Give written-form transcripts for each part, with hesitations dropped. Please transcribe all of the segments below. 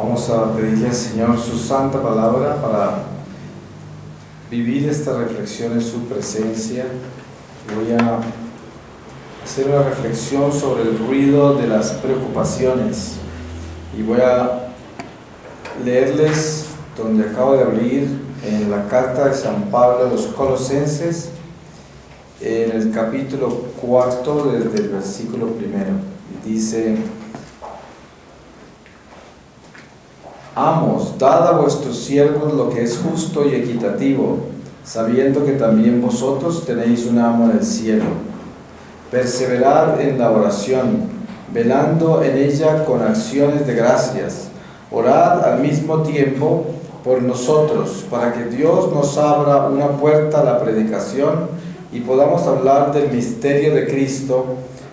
Vamos a pedirle al Señor su santa palabra para vivir esta reflexión en su presencia. Voy a hacer una reflexión sobre el ruido de las preocupaciones y voy a leerles donde acabo de abrir en la carta de San Pablo a los Colosenses, en el capítulo 4, desde el versículo 1. Dice: Amos, dad a vuestros siervos lo que es justo y equitativo, sabiendo que también vosotros tenéis un amo en el cielo. Perseverad en la oración, velando en ella con acciones de gracias. Orad al mismo tiempo por nosotros, para que Dios nos abra una puerta a la predicación y podamos hablar del misterio de Cristo,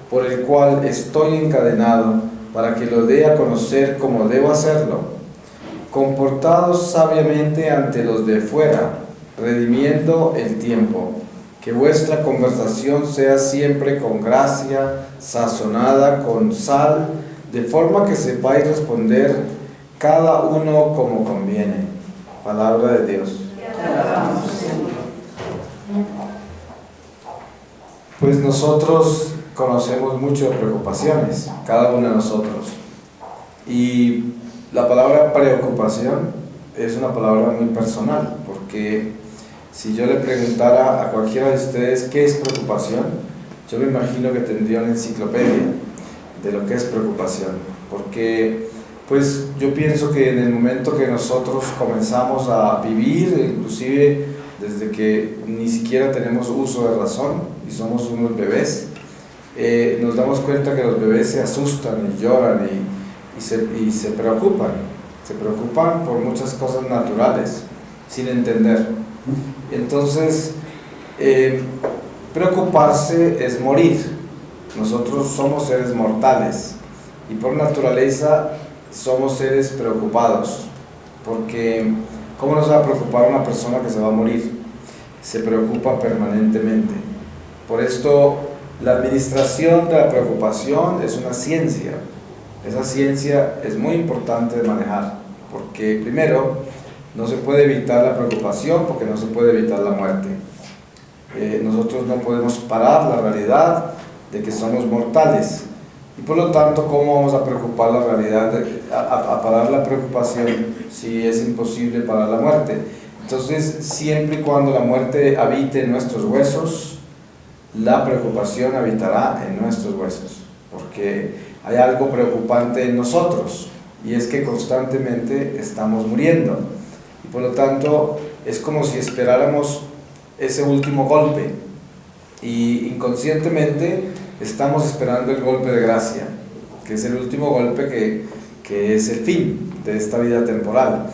por el cual estoy encadenado, para que lo dé a conocer como debo hacerlo. Comportaos sabiamente ante los de fuera, redimiendo el tiempo. Que vuestra conversación sea siempre con gracia, sazonada con sal, de forma que sepáis responder cada uno como conviene. Palabra de Dios. Pues nosotros conocemos mucho de preocupaciones, cada uno de nosotros. Y la palabra preocupación es una palabra muy personal, porque si yo le preguntara a cualquiera de ustedes qué es preocupación, yo me imagino que tendría una enciclopedia de lo que es preocupación, porque pues yo pienso que en el momento que nosotros comenzamos a vivir, inclusive desde que ni siquiera tenemos uso de razón y somos unos bebés, nos damos cuenta que los bebés se asustan y lloran y se preocupan por muchas cosas naturales, sin entender. Entonces, preocuparse es morir. Nosotros somos seres mortales y por naturaleza somos seres preocupados, porque ¿cómo no se va a preocupar una persona que se va a morir? Se preocupa permanentemente. Por esto, la administración de la preocupación es una ciencia. Esa ciencia es muy importante de manejar, porque primero, no se puede evitar la preocupación porque no se puede evitar la muerte. Nosotros no podemos parar la realidad de que somos mortales, y por lo tanto, ¿cómo vamos a preocupar la realidad, a parar la preocupación si es imposible parar la muerte? Entonces, siempre y cuando la muerte habite en nuestros huesos, la preocupación habitará en nuestros huesos, porque hay algo preocupante en nosotros, y es que constantemente estamos muriendo, y por lo tanto es como si esperáramos ese último golpe, y inconscientemente estamos esperando el golpe de gracia, que es el último golpe que es el fin de esta vida temporal,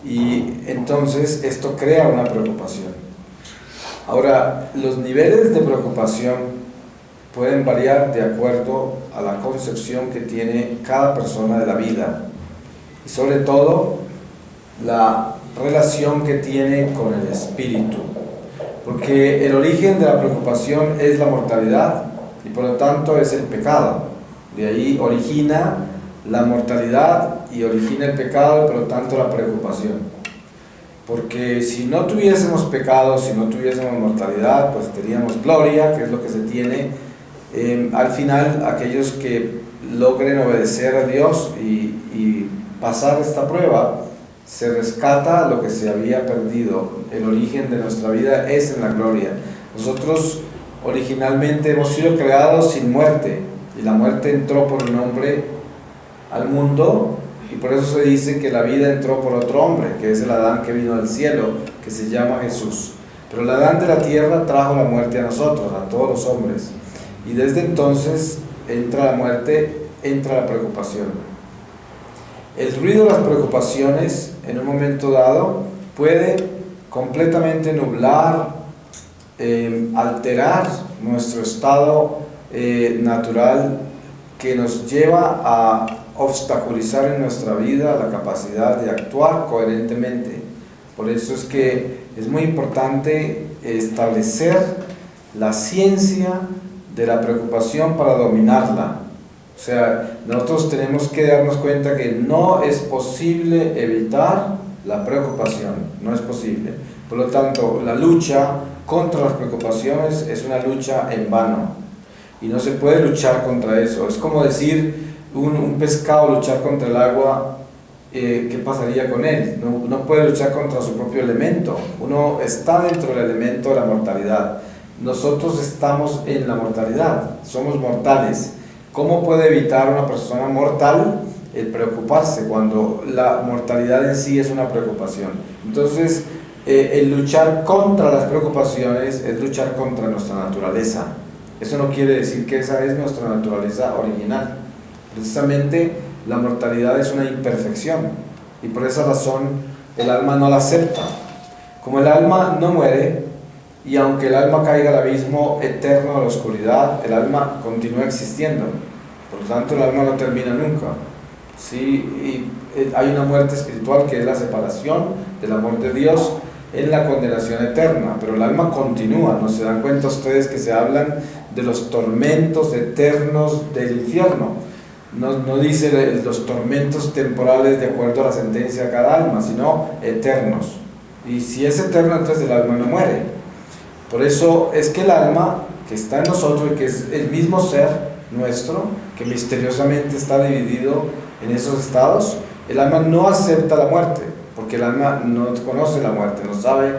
y entonces esto crea una preocupación. Ahora, los niveles de preocupación pueden variar de acuerdo a la concepción que tiene cada persona de la vida y sobre todo la relación que tiene con el espíritu, porque el origen de la preocupación es la mortalidad y por lo tanto es el pecado. De ahí origina la mortalidad y origina el pecado y por lo tanto la preocupación, porque si no tuviésemos pecado, si no tuviésemos mortalidad, pues teníamos gloria, que es lo que se tiene. Al final, aquellos que logren obedecer a Dios y pasar esta prueba, se rescata lo que se había perdido. El origen de nuestra vida es en la gloria. Nosotros originalmente hemos sido creados sin muerte, y la muerte entró por un hombre al mundo, y por eso se dice que la vida entró por otro hombre, que es el Adán que vino del cielo, que se llama Jesús. Pero el Adán de la tierra trajo la muerte a nosotros, a todos los hombres. Y desde entonces entra la muerte, entra la preocupación. El ruido de las preocupaciones en un momento dado puede completamente nublar, alterar nuestro estado natural, que nos lleva a obstaculizar en nuestra vida la capacidad de actuar coherentemente. Por eso es que es muy importante establecer la ciencia de la preocupación para dominarla. O sea, nosotros tenemos que darnos cuenta que no es posible evitar la preocupación, no es posible. Por lo tanto, la lucha contra las preocupaciones es una lucha en vano y no se puede luchar contra eso. Es como decir un pescado luchar contra el agua, ¿qué pasaría con él? No puede luchar contra su propio elemento. Uno está dentro del elemento de la mortalidad. Nosotros estamos en la mortalidad, somos mortales. ¿Cómo puede evitar una persona mortal el preocuparse cuando la mortalidad en sí es una preocupación? Entonces, el luchar contra las preocupaciones es luchar contra nuestra naturaleza. Eso no quiere decir que esa es nuestra naturaleza original. Precisamente la mortalidad es una imperfección y por esa razón el alma no la acepta. Como el alma no muere, y aunque el alma caiga al abismo eterno de la oscuridad, el alma continúa existiendo. Por lo tanto, el alma no termina nunca. ¿Sí? Y hay una muerte espiritual que es la separación del amor de Dios en la condenación eterna, pero el alma continúa. ¿No se dan cuenta ustedes que se hablan de los tormentos eternos del infierno? No dice los tormentos temporales de acuerdo a la sentencia de cada alma, sino eternos. Y si es eterno, entonces el alma no muere. Por eso es que el alma que está en nosotros y que es el mismo ser nuestro, que misteriosamente está dividido en esos estados, el alma no acepta la muerte, porque el alma no conoce la muerte, no sabe,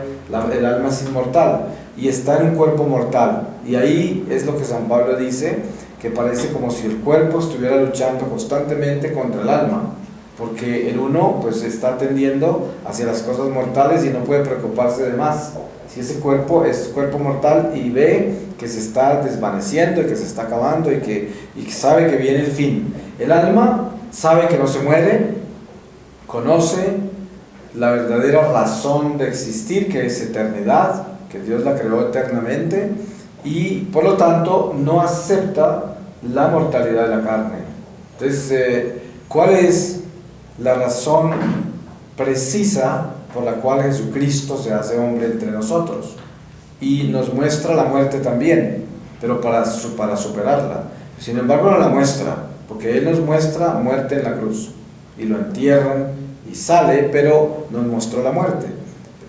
el alma es inmortal y está en un cuerpo mortal. Y ahí es lo que San Pablo dice, que parece como si el cuerpo estuviera luchando constantemente contra el alma, porque el uno pues está tendiendo hacia las cosas mortales y no puede preocuparse de más. Si ese cuerpo es cuerpo mortal y ve que se está desvaneciendo y que se está acabando y que sabe que viene el fin. El alma sabe que no se muere, conoce la verdadera razón de existir, que es eternidad, que Dios la creó eternamente, y por lo tanto no acepta la mortalidad de la carne. Entonces, ¿cuál es la razón precisa por la cual Jesucristo se hace hombre entre nosotros? Y nos muestra la muerte también, pero para superarla. Sin embargo, no la muestra, porque Él nos muestra muerte en la cruz, y lo entierran, y sale, pero nos mostró la muerte.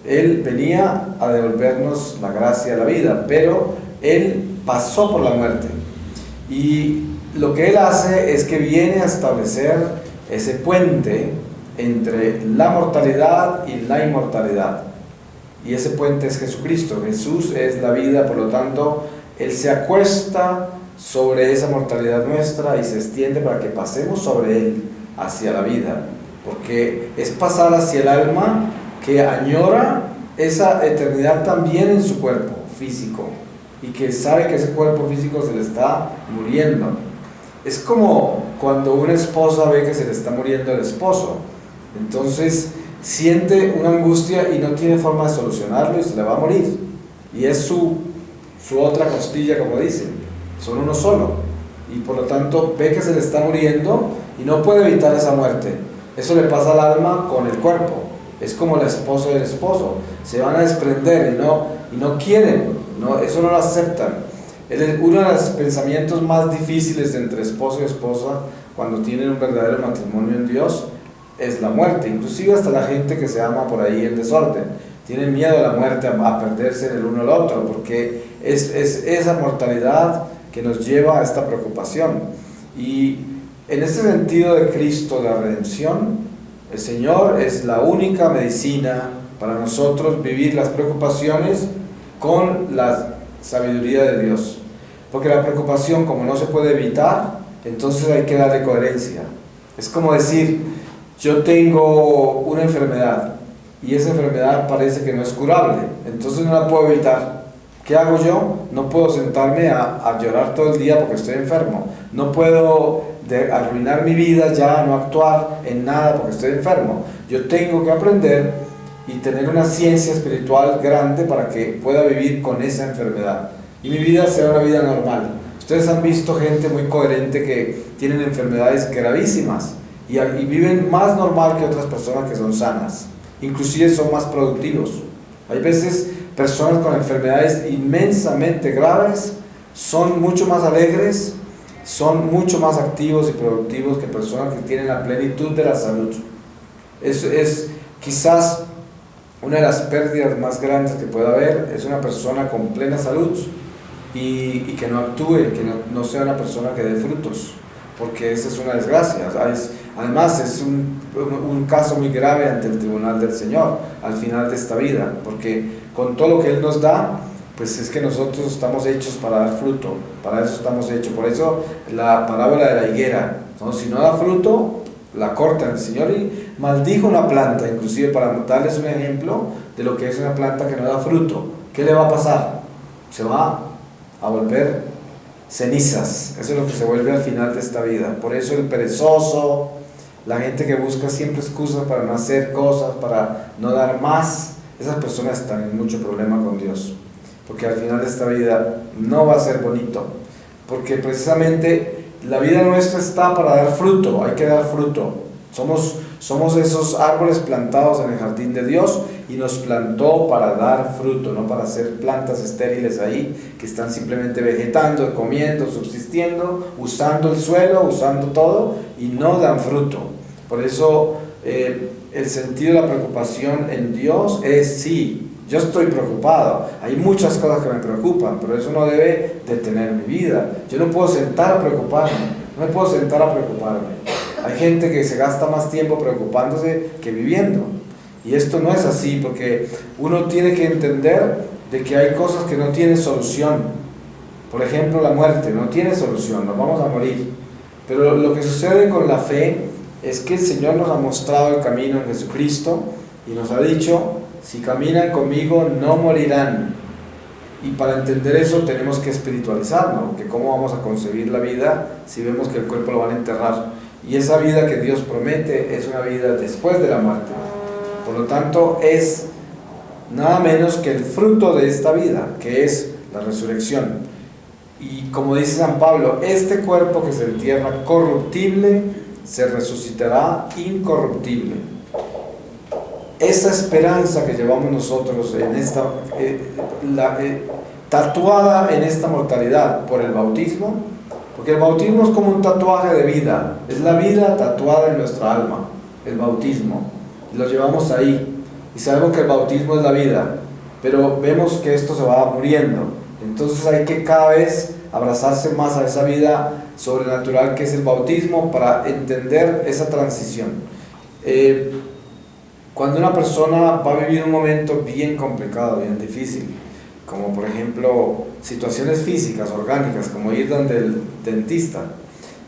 Él venía a devolvernos la gracia de la vida, pero Él pasó por la muerte. Y lo que Él hace es que viene a establecer ese puente entre la mortalidad y la inmortalidad. Y ese puente es Jesucristo. Jesús es la vida, por lo tanto, Él se acuesta sobre esa mortalidad nuestra y se extiende para que pasemos sobre Él hacia la vida. Porque es pasar hacia el alma que añora esa eternidad también en su cuerpo físico y que sabe que ese cuerpo físico se le está muriendo. Es como cuando una esposa ve que se le está muriendo el esposo. Entonces siente una angustia y no tiene forma de solucionarlo y se le va a morir. Y es su otra costilla, como dicen. Son uno solo. Y por lo tanto ve que se le está muriendo y no puede evitar esa muerte. Eso le pasa al alma con el cuerpo. Es como la esposa y el esposo. Se van a desprender y no quieren. Eso no lo aceptan. Uno de los pensamientos más difíciles entre esposo y esposa cuando tienen un verdadero matrimonio en Dios es la muerte. Inclusive hasta la gente que se ama por ahí en desorden tiene miedo a la muerte, a perderse en el uno al otro, porque es esa mortalidad que nos lleva a esta preocupación. Y en este sentido de Cristo, la redención, el Señor es la única medicina para nosotros vivir las preocupaciones con la sabiduría de Dios. Porque la preocupación, como no se puede evitar, entonces hay que darle coherencia. Es como decir, yo tengo una enfermedad y esa enfermedad parece que no es curable, entonces no la puedo evitar. ¿Qué hago yo? No puedo sentarme a llorar todo el día porque estoy enfermo. No puedo arruinar mi vida ya, no actuar en nada porque estoy enfermo. Yo tengo que aprender y tener una ciencia espiritual grande para que pueda vivir con esa enfermedad y mi vida sea una vida normal. Ustedes han visto gente muy coherente que tienen enfermedades gravísimas y viven más normal que otras personas que son sanas, inclusive son más productivos. Hay veces personas con enfermedades inmensamente graves son mucho más alegres son mucho más activos y productivos que personas que tienen la plenitud de la salud. Eso es quizás una de las pérdidas más grandes que puede haber, es una persona con plena salud y que no actúe, que no sea una persona que dé frutos, porque esa es una desgracia. Además es un caso muy grave ante el tribunal del Señor al final de esta vida, porque con todo lo que Él nos da, pues es que nosotros estamos hechos para dar fruto, para eso estamos hechos. Por eso la parábola de la higuera, ¿no? Si no da fruto, la cortan. El Señor y maldijo una planta, inclusive para darles un ejemplo de lo que es una planta que no da fruto. ¿Qué le va a pasar? Se va a volver cenizas. Eso es lo que se vuelve al final de esta vida. Por eso el perezoso, la gente que busca siempre excusas para no hacer cosas, para no dar más, esas personas están en mucho problema con Dios, porque al final de esta vida no va a ser bonito, porque precisamente la vida nuestra está para dar fruto, hay que dar fruto. Somos esos árboles plantados en el jardín de Dios y nos plantó para dar fruto, no para ser plantas estériles ahí que están simplemente vegetando, comiendo, subsistiendo, usando el suelo, usando todo y no dan fruto. Por eso el sentido de la preocupación en Dios es sí, yo estoy preocupado, hay muchas cosas que me preocupan, pero eso no debe detener mi vida. Yo no puedo sentar a preocuparme, no me puedo sentar a preocuparme. Hay gente que se gasta más tiempo preocupándose que viviendo, y esto no es así, porque uno tiene que entender de que hay cosas que no tienen solución. Por ejemplo, la muerte no tiene solución, nos vamos a morir, pero lo que sucede con la fe es que el Señor nos ha mostrado el camino en Jesucristo y nos ha dicho: si caminan conmigo no morirán. Y para entender eso tenemos que espiritualizarnos, porque cómo vamos a concebir la vida si vemos que el cuerpo lo van a enterrar. Y esa vida que Dios promete es una vida después de la muerte. Por lo tanto, es nada menos que el fruto de esta vida, que es la resurrección. Y como dice San Pablo, este cuerpo que se entierra corruptible se resucitará incorruptible. Esa esperanza que llevamos nosotros en esta, tatuada en esta mortalidad por el bautismo, porque el bautismo es como un tatuaje de vida, es la vida tatuada en nuestra alma, el bautismo, y lo llevamos ahí, y sabemos que el bautismo es la vida, pero vemos que esto se va muriendo, entonces hay que cada vez abrazarse más a esa vida sobrenatural que es el bautismo para entender esa transición. Cuando una persona va a vivir un momento bien complicado, bien difícil, como por ejemplo situaciones físicas, orgánicas, como ir donde el dentista,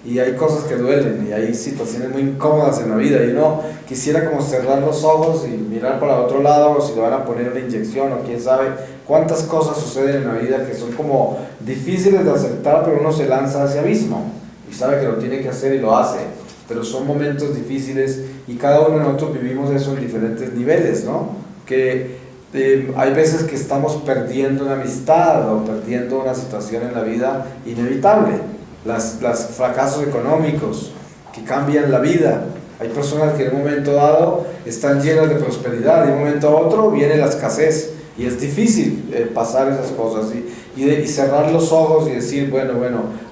y hay cosas que duelen, y hay situaciones muy incómodas en la vida, y uno quisiera como cerrar los ojos y mirar para otro lado, o si le van a poner una inyección, o quién sabe cuántas cosas suceden en la vida que son como difíciles de aceptar, pero uno se lanza hacia abismo, y sabe que lo tiene que hacer y lo hace, pero son momentos difíciles, y cada uno de nosotros vivimos eso en diferentes niveles, ¿no? Que hay veces que estamos perdiendo una amistad o perdiendo una situación en la vida inevitable, los fracasos económicos que cambian la vida. Hay personas que en un momento dado están llenas de prosperidad y en un momento a otro viene la escasez y es difícil pasar esas cosas y cerrar los ojos y decir bueno,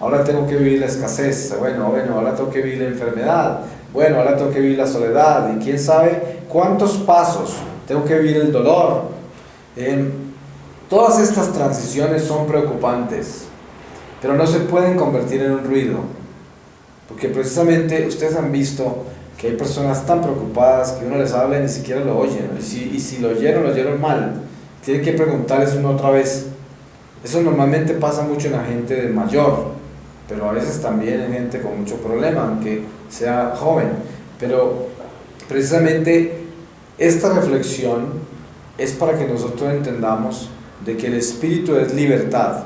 ahora tengo que vivir la escasez, bueno, ahora tengo que vivir la enfermedad, bueno, ahora tengo que vivir la soledad y quién sabe cuántos pasos, tengo que vivir el dolor. Todas estas transiciones son preocupantes, pero no se pueden convertir en un ruido, porque precisamente ustedes han visto que hay personas tan preocupadas que uno les habla y ni siquiera lo oyen, y si lo oyeron mal, tienen que preguntarles una otra vez. Eso normalmente pasa mucho en la gente de mayor, pero a veces también en gente con mucho problema, aunque sea joven. Pero precisamente esta reflexión es para que nosotros entendamos de que el Espíritu es libertad.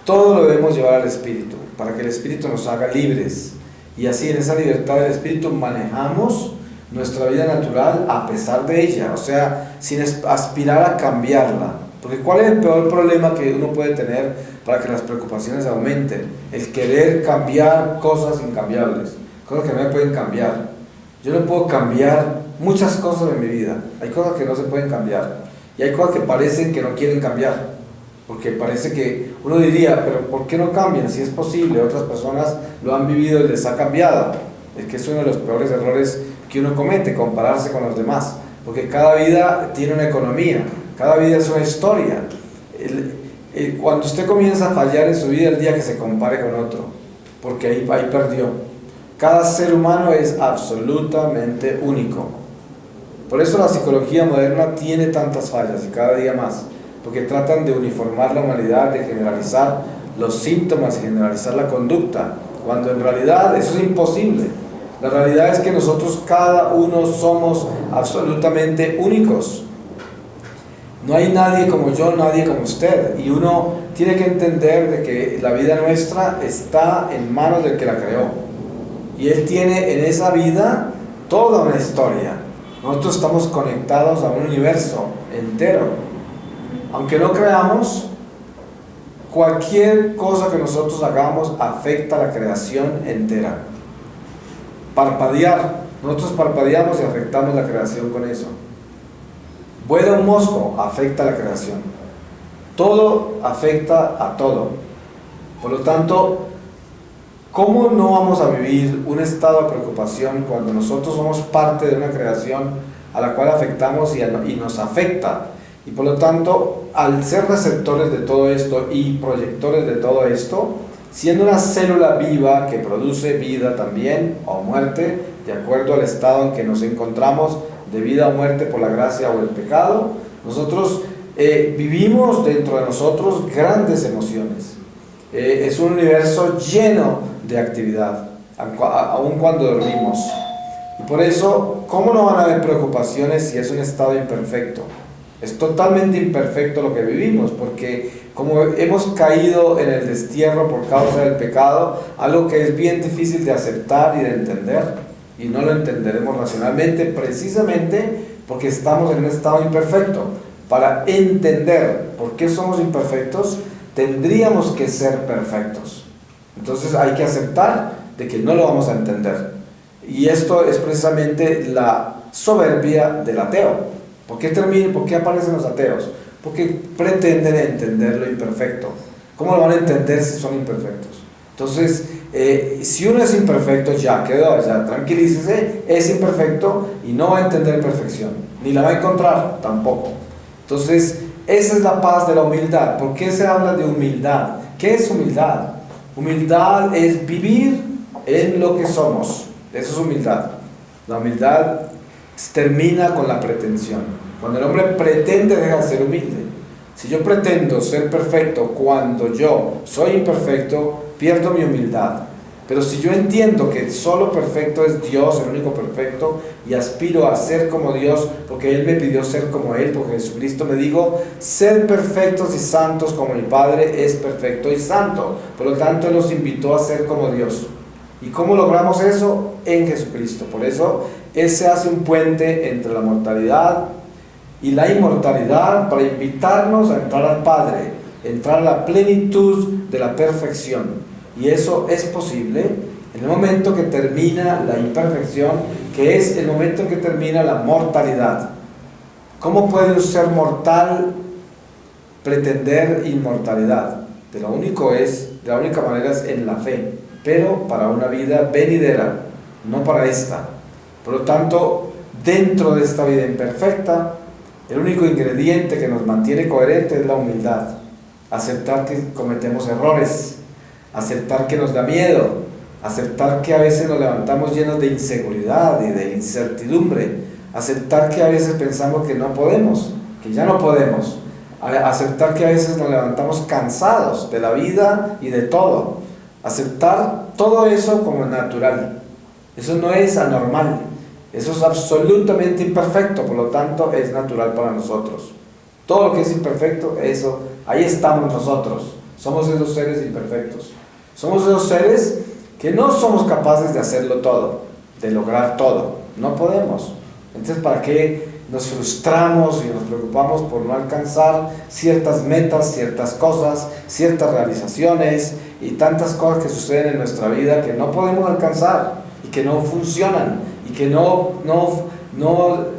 Todo lo debemos llevar al Espíritu, para que el Espíritu nos haga libres. Y así en esa libertad del Espíritu manejamos nuestra vida natural a pesar de ella, o sea, sin aspirar a cambiarla. Porque ¿cuál es el peor problema que uno puede tener para que las preocupaciones aumenten? El querer cambiar cosas incambiables, cosas que no me pueden cambiar. Yo no puedo cambiar muchas cosas en mi vida, hay cosas que no se pueden cambiar y hay cosas que parecen que no quieren cambiar, porque parece que Uno diría, pero ¿por qué no cambian? Si es posible, otras personas lo han vivido y les ha cambiado. Es que es uno de los peores errores que uno comete, compararse con los demás, porque cada vida tiene una economía, cada vida es una historia. Cuando usted comienza a fallar en su vida, el día que se compare con otro, porque ahí perdió. Cada ser humano es absolutamente único. Por eso la psicología moderna tiene tantas fallas y cada día más, porque tratan de uniformar la humanidad, de generalizar los síntomas y generalizar la conducta, cuando en realidad eso es imposible. La realidad es que nosotros cada uno somos absolutamente únicos. No hay nadie como yo, nadie como usted, y uno tiene que entender de que la vida nuestra está en manos del que la creó, y Él tiene en esa vida toda una historia. Nosotros estamos conectados a un universo entero. Aunque no creamos, cualquier cosa que nosotros hagamos afecta a la creación entera. Parpadear, nosotros parpadeamos y afectamos la creación con eso. Vuela un mosco, afecta a la creación. Todo afecta a todo. Por lo tanto, ¿cómo no vamos a vivir un estado de preocupación cuando nosotros somos parte de una creación a la cual afectamos y nos afecta? Y por lo tanto, al ser receptores de todo esto y proyectores de todo esto, siendo una célula viva que produce vida también o muerte, de acuerdo al estado en que nos encontramos, de vida o muerte por la gracia o el pecado, nosotros vivimos dentro de nosotros grandes emociones. Es un universo lleno de actividad, aun cuando dormimos. Y por eso, ¿cómo no van a haber preocupaciones si es un estado imperfecto? Es totalmente imperfecto lo que vivimos, porque como hemos caído en el destierro por causa del pecado, algo que es bien difícil de aceptar y de entender, y no lo entenderemos racionalmente, precisamente porque estamos en un estado imperfecto. Para entender por qué somos imperfectos, tendríamos que ser perfectos. Entonces hay que aceptar de que no lo vamos a entender. Y esto es precisamente la soberbia del ateo. ¿Por qué aparecen los ateos? Porque pretenden entender lo imperfecto. ¿Cómo lo van a entender si son imperfectos? Entonces, si uno es imperfecto, ya quedó, ya tranquilícese, es imperfecto y no va a entender perfección, ni la va a encontrar tampoco. Entonces, esa es la paz de la humildad. ¿Por qué se habla de humildad? ¿Qué es humildad? Humildad es vivir en lo que somos. Eso es humildad. La humildad termina con la pretensión. Cuando el hombre pretende, deja de ser humilde. Si yo pretendo ser perfecto cuando yo soy imperfecto, pierdo mi humildad. Pero si yo entiendo que solo perfecto es Dios, el único perfecto, y aspiro a ser como Dios, porque Él me pidió ser como Él, porque Jesucristo me dijo, sed perfectos y santos como mi Padre es perfecto y santo. Por lo tanto, Él nos invitó a ser como Dios. ¿Y cómo logramos eso? En Jesucristo. Por eso, Él se hace un puente entre la mortalidad y la inmortalidad para invitarnos a entrar al Padre, entrar a la plenitud de la perfección. Y eso es posible en el momento que termina la imperfección, que es el momento en que termina la mortalidad. ¿Cómo puede un ser mortal pretender inmortalidad? De la única manera es en la fe, pero para una vida venidera, no para esta. Por lo tanto, dentro de esta vida imperfecta, el único ingrediente que nos mantiene coherentes es la humildad. Aceptar que cometemos errores, aceptar que nos da miedo, aceptar que a veces nos levantamos llenos de inseguridad y de incertidumbre, aceptar que a veces pensamos que no podemos, que ya no podemos, aceptar que a veces nos levantamos cansados de la vida y de todo, aceptar todo eso como natural. Eso no es anormal, eso es absolutamente imperfecto, por lo tanto es natural para nosotros. Todo lo que es imperfecto, eso, ahí estamos nosotros, somos esos seres imperfectos. Somos esos seres que no somos capaces de hacerlo todo, de lograr todo, no podemos. Entonces, ¿para qué nos frustramos y nos preocupamos por no alcanzar ciertas metas, ciertas cosas, ciertas realizaciones y tantas cosas que suceden en nuestra vida que no podemos alcanzar y que no funcionan y que no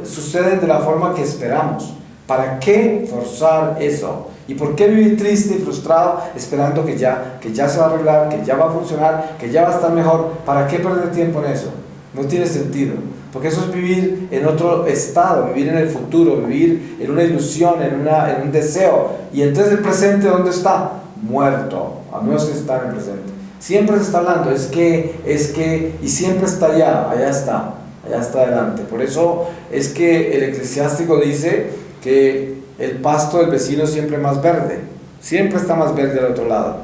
suceden de la forma que esperamos? ¿Para qué forzar eso? ¿Y por qué vivir triste y frustrado esperando que ya se va a arreglar, que ya va a funcionar, que ya va a estar mejor? ¿Para qué perder tiempo en eso? No tiene sentido, porque eso es vivir en otro estado, vivir en el futuro, vivir en una ilusión, en un deseo. Y entonces el presente, ¿dónde está? Muerto. No se está en el presente. Siempre se está hablando, es que, y siempre está allá está adelante. Por eso es que el eclesiástico dice que el pasto del vecino siempre más verde, siempre está más verde al otro lado.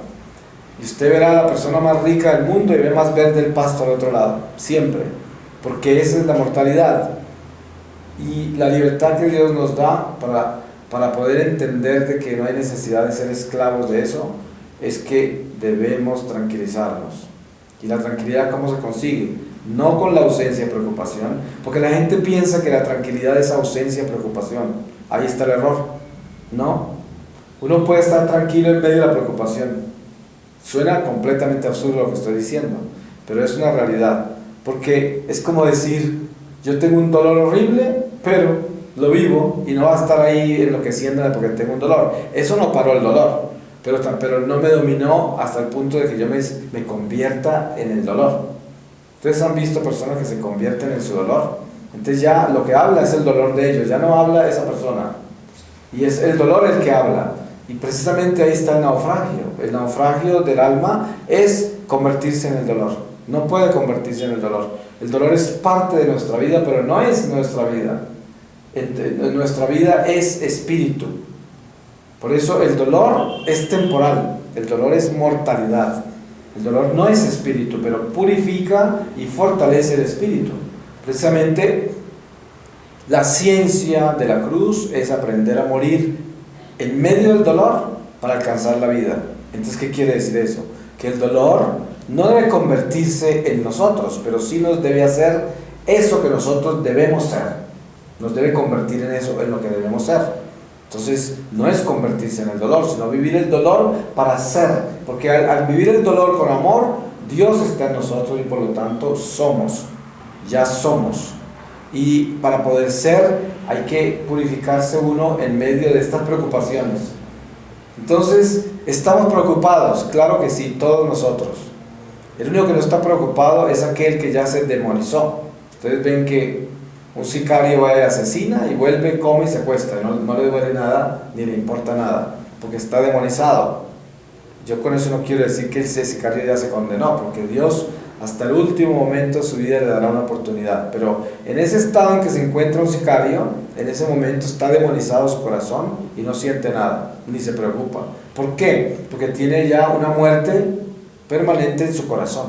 Y usted verá a la persona más rica del mundo y ve más verde el pasto al otro lado, siempre, porque esa es la mortalidad. Y la libertad que Dios nos da para poder entender de que no hay necesidad de ser esclavos de eso, es que debemos tranquilizarnos. ¿Y la tranquilidad cómo se consigue? No con la ausencia de preocupación, porque la gente piensa que la tranquilidad es ausencia de preocupación. Ahí está el error. No, uno puede estar tranquilo en medio de la preocupación. Suena completamente absurdo lo que estoy diciendo, pero es una realidad, porque es como decir, yo tengo un dolor horrible, pero lo vivo y no va a estar ahí enloqueciéndome porque tengo un dolor. Eso no paró el dolor, pero no me dominó hasta el punto de que yo me convierta en el dolor. Ustedes han visto personas que se convierten en su dolor, entonces ya lo que habla es el dolor de ellos, ya no habla esa persona, y es el dolor el que habla. Y precisamente ahí está el naufragio del alma es convertirse en el dolor. No puede convertirse en el dolor. El dolor es parte de nuestra vida, pero no es nuestra vida. Nuestra vida es espíritu. Por eso el dolor es temporal, el dolor es mortalidad. El dolor no es espíritu, pero purifica y fortalece el espíritu. Precisamente la ciencia de la cruz es aprender a morir en medio del dolor para alcanzar la vida. Entonces, ¿qué quiere decir eso? Que el dolor no debe convertirse en nosotros, pero sí nos debe hacer eso que nosotros debemos ser. Nos debe convertir en eso, en lo que debemos ser. Entonces, no es convertirse en el dolor, sino vivir el dolor para ser. Porque al vivir el dolor con amor, Dios está en nosotros y por lo tanto somos. Ya somos. Y para poder ser hay que purificarse uno en medio de estas preocupaciones. Entonces, ¿estamos preocupados? Claro que sí, todos nosotros. El único que no está preocupado es aquel que ya se demonizó. Ustedes ven que un sicario va y asesina y vuelve, come y se acuesta. No le duele nada, ni le importa nada, porque está demonizado. Yo con eso no quiero decir que ese sicario ya se condenó, porque Dios hasta el último momento de su vida le dará una oportunidad, pero en ese estado en que se encuentra un sicario, en ese momento está demonizado su corazón y no siente nada, ni se preocupa. ¿Por qué? Porque tiene ya una muerte permanente en su corazón,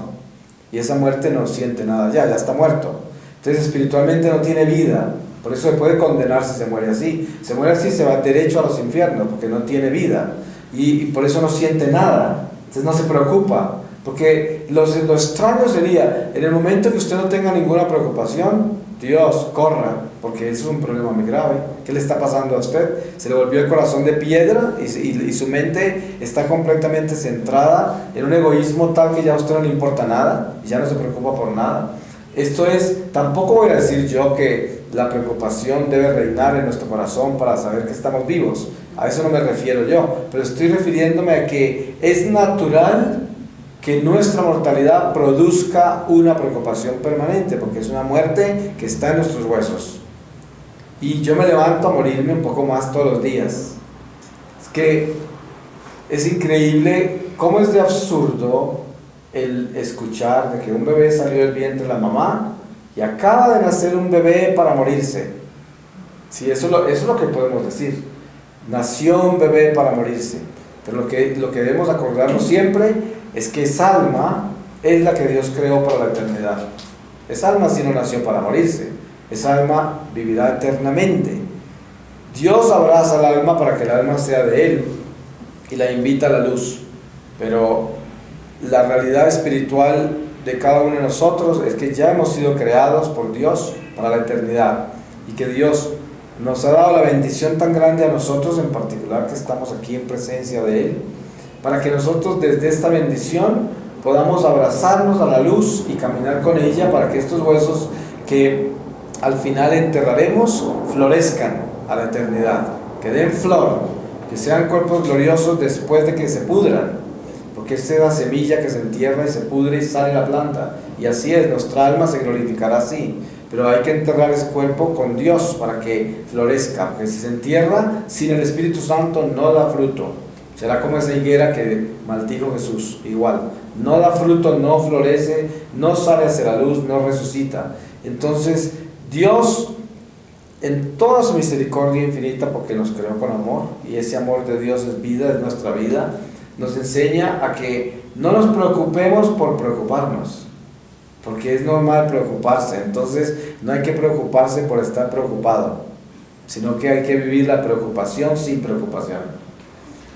y esa muerte no siente nada, ya está muerto. Entonces espiritualmente no tiene vida, por eso se puede condenar si se muere así. Se muere así, se va derecho a los infiernos, porque no tiene vida, y por eso no siente nada, entonces no se preocupa. Porque lo extraño sería, en el momento que usted no tenga ninguna preocupación, Dios, corra, porque eso es un problema muy grave. ¿Qué le está pasando a usted? Se le volvió el corazón de piedra y su mente está completamente centrada en un egoísmo tal que ya a usted no le importa nada, y ya no se preocupa por nada. Esto es, tampoco voy a decir yo que la preocupación debe reinar en nuestro corazón para saber que estamos vivos. A eso no me refiero yo, pero estoy refiriéndome a que es natural que nuestra mortalidad produzca una preocupación permanente, porque es una muerte que está en nuestros huesos. Y yo me levanto a morirme un poco más todos los días. Es que es increíble cómo es de absurdo el escuchar de que un bebé salió del vientre de la mamá y acaba de nacer un bebé para morirse. Sí, eso es lo que podemos decir. Nació un bebé para morirse. Pero lo que debemos acordarnos siempre es que esa alma es la que Dios creó para la eternidad. Esa alma sí no nació para morirse, esa alma vivirá eternamente. Dios abraza al alma para que el alma sea de Él y la invita a la luz, pero la realidad espiritual de cada uno de nosotros es que ya hemos sido creados por Dios para la eternidad, y que Dios nos ha dado la bendición tan grande a nosotros en particular, que estamos aquí en presencia de Él, para que nosotros desde esta bendición podamos abrazarnos a la luz y caminar con ella, para que estos huesos que al final enterraremos florezcan a la eternidad, que den flor, que sean cuerpos gloriosos después de que se pudran, porque esta es la semilla que se entierra y se pudre y sale la planta, y así es, nuestra alma se glorificará así, pero hay que enterrar ese cuerpo con Dios para que florezca, porque si se entierra sin el Espíritu Santo no da fruto, será como esa higuera que maldijo Jesús, igual, no da fruto, no florece, no sale hacia la luz, no resucita. Entonces Dios, en toda su misericordia infinita, porque nos creó con amor, y ese amor de Dios es vida, es nuestra vida, nos enseña a que no nos preocupemos por preocuparnos, porque es normal preocuparse. Entonces no hay que preocuparse por estar preocupado, sino que hay que vivir la preocupación sin preocupación.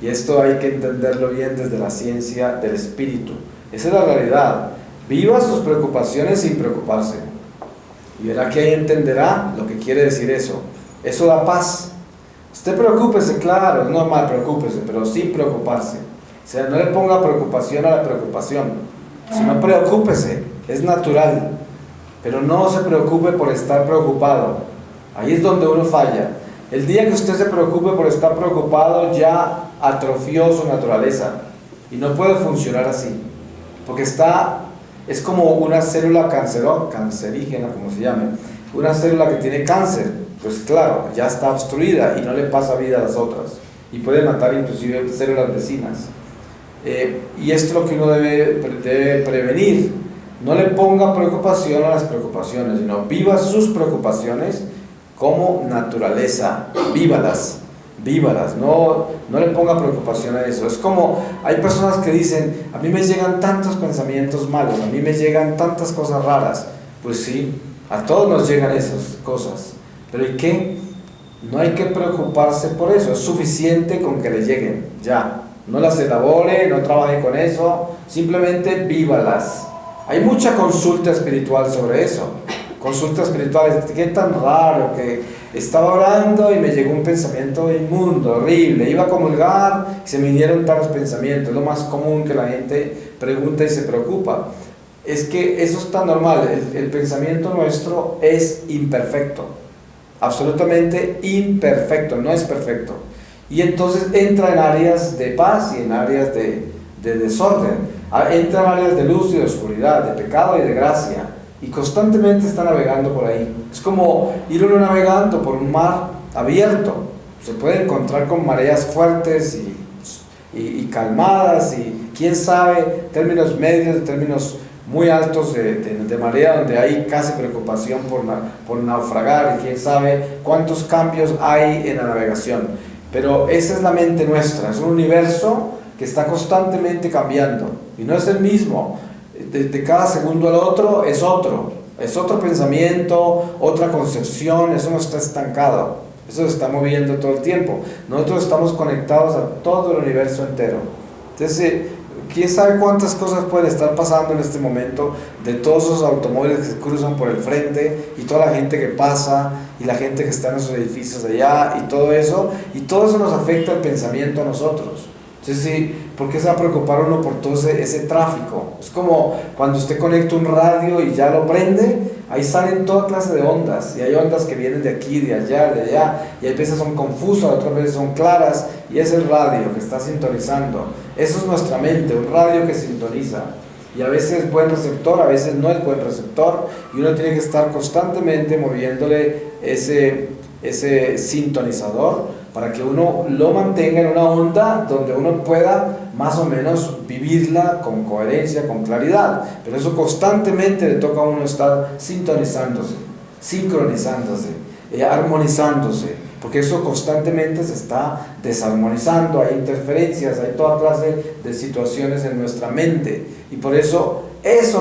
Y esto hay que entenderlo bien desde la ciencia del espíritu. Esa es la realidad. Viva sus preocupaciones sin preocuparse. Y verá que ahí entenderá lo que quiere decir eso. Eso da paz. Usted preocúpese, claro, es normal, preocúpese, pero sin preocuparse. O sea, no le ponga preocupación a la preocupación, sino preocúpese, es natural. Pero no se preocupe por estar preocupado. Ahí es donde uno falla. El día que usted se preocupe por estar preocupado, ya atrofió su naturaleza y no puede funcionar así, porque es como una célula cancerígena, como se llame, una célula que tiene cáncer, pues claro, ya está obstruida y no le pasa vida a las otras y puede matar inclusive células vecinas. Y esto es lo que uno debe prevenir. No le ponga preocupación a las preocupaciones, sino viva sus preocupaciones como naturaleza, vívalas, no le ponga preocupación a eso. Es como, hay personas que dicen, a mí me llegan tantos pensamientos malos, a mí me llegan tantas cosas raras. Pues sí, a todos nos llegan esas cosas, pero ¿y qué? No hay que preocuparse por eso, es suficiente con que le lleguen, ya. No las elabore, no trabaje con eso, simplemente vívalas. Hay mucha consulta espiritual sobre eso. Consultas espirituales, qué tan raro que estaba orando y me llegó un pensamiento inmundo, horrible, iba a comulgar y se me vinieron tales pensamientos. Es lo más común que la gente pregunta y se preocupa. Es que eso es tan normal, el pensamiento nuestro es imperfecto, absolutamente imperfecto, no es perfecto. Y entonces entra en áreas de paz y en áreas de desorden, entra en áreas de luz y de oscuridad, de pecado y de gracia. Y constantemente está navegando por ahí. Es como ir uno navegando por un mar abierto. Se puede encontrar con mareas fuertes y calmadas y quién sabe, términos medios, términos muy altos de marea donde hay casi preocupación por naufragar y quién sabe cuántos cambios hay en la navegación. Pero esa es la mente nuestra, es un universo que está constantemente cambiando y no es el mismo. De cada segundo al otro es otro pensamiento, otra concepción, eso no está estancado, eso se está moviendo todo el tiempo. Nosotros estamos conectados a todo el universo entero. Entonces, quién sabe cuántas cosas pueden estar pasando en este momento, de todos esos automóviles que se cruzan por el frente y toda la gente que pasa y la gente que está en esos edificios allá y todo eso nos afecta el pensamiento a nosotros. Entonces, sí, ¿por qué se va a preocupar uno por todo ese tráfico? Es como cuando usted conecta un radio y ya lo prende, ahí salen toda clase de ondas, y hay ondas que vienen de aquí, de allá, y hay veces son confusas, otras veces son claras, y es el radio que está sintonizando. Eso es nuestra mente, un radio que sintoniza, y a veces es buen receptor, a veces no es buen receptor, y uno tiene que estar constantemente moviéndole ese sintonizador, para que uno lo mantenga en una onda donde uno pueda más o menos vivirla con coherencia, con claridad. Pero eso constantemente le toca a uno estar sintonizándose, sincronizándose, armonizándose, porque eso constantemente se está desarmonizando, hay interferencias, hay toda clase de situaciones en nuestra mente, y por eso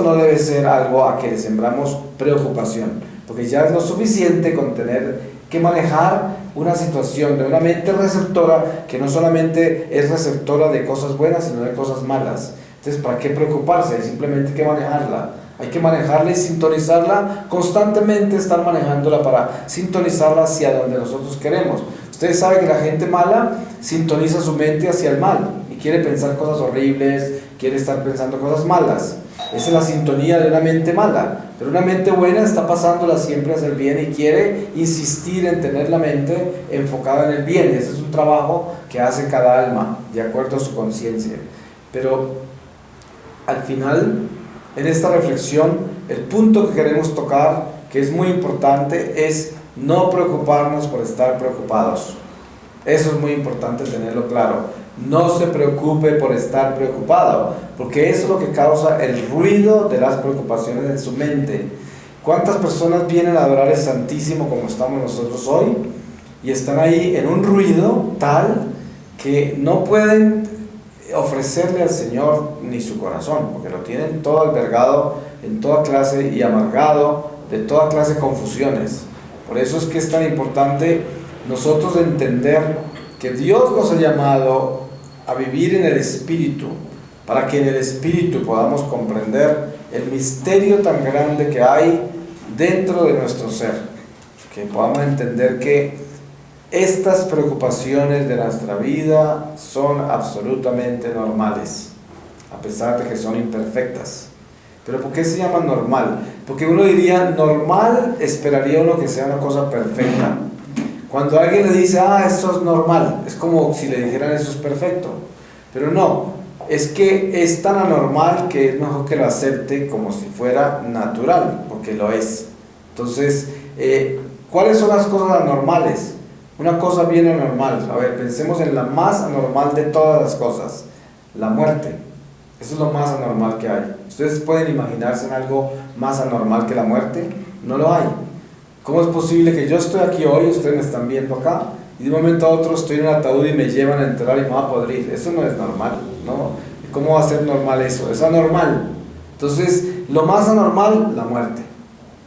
no debe ser algo a que le sembramos preocupación, porque ya es lo suficiente con tener que manejar una situación de una mente receptora que no solamente es receptora de cosas buenas, sino de cosas malas. Entonces, ¿para qué preocuparse? Simplemente hay que manejarla. Hay que manejarla y sintonizarla constantemente, estar manejándola para sintonizarla hacia donde nosotros queremos. Ustedes saben que la gente mala sintoniza su mente hacia el mal y quiere pensar cosas horribles, quiere estar pensando cosas malas. Esa es la sintonía de una mente mala. Pero una mente buena está pasándola siempre hacia el bien y quiere insistir en tener la mente enfocada en el bien. Ese es un trabajo que hace cada alma, de acuerdo a su conciencia. Pero al final, en esta reflexión, el punto que queremos tocar, que es muy importante, es no preocuparnos por estar preocupados. Eso es muy importante tenerlo claro. No se preocupe por estar preocupado, porque eso es lo que causa el ruido de las preocupaciones en su mente. ¿Cuántas personas vienen a adorar al Santísimo como estamos nosotros hoy? Y están ahí en un ruido tal que no pueden ofrecerle al Señor ni su corazón, porque lo tienen todo albergado en toda clase y amargado de toda clase de confusiones. Por eso es que es tan importante nosotros entender que Dios nos ha llamado a vivir en el Espíritu, para que en el Espíritu podamos comprender el misterio tan grande que hay dentro de nuestro ser, que podamos entender que estas preocupaciones de nuestra vida son absolutamente normales, a pesar de que son imperfectas. ¿Pero por qué se llama normal? Porque uno diría, normal, esperaría uno que sea una cosa perfecta. Cuando alguien le dice, eso es normal, es como si le dijeran eso es perfecto. Pero no, es que es tan anormal que es mejor que lo acepte como si fuera natural, porque lo es. Entonces, ¿cuáles son las cosas anormales? Una cosa bien anormal, a ver, pensemos en la más anormal de todas las cosas, la muerte. Eso es lo más anormal que hay. ¿Ustedes pueden imaginarse en algo más anormal que la muerte? No lo hay. ¿Cómo es posible que yo estoy aquí hoy, ustedes me están viendo acá, y de un momento a otro estoy en un ataúd y me llevan a enterrar y me va a podrir? Eso no es normal, ¿no? ¿Cómo va a ser normal eso? Es anormal. Entonces, lo más anormal, la muerte.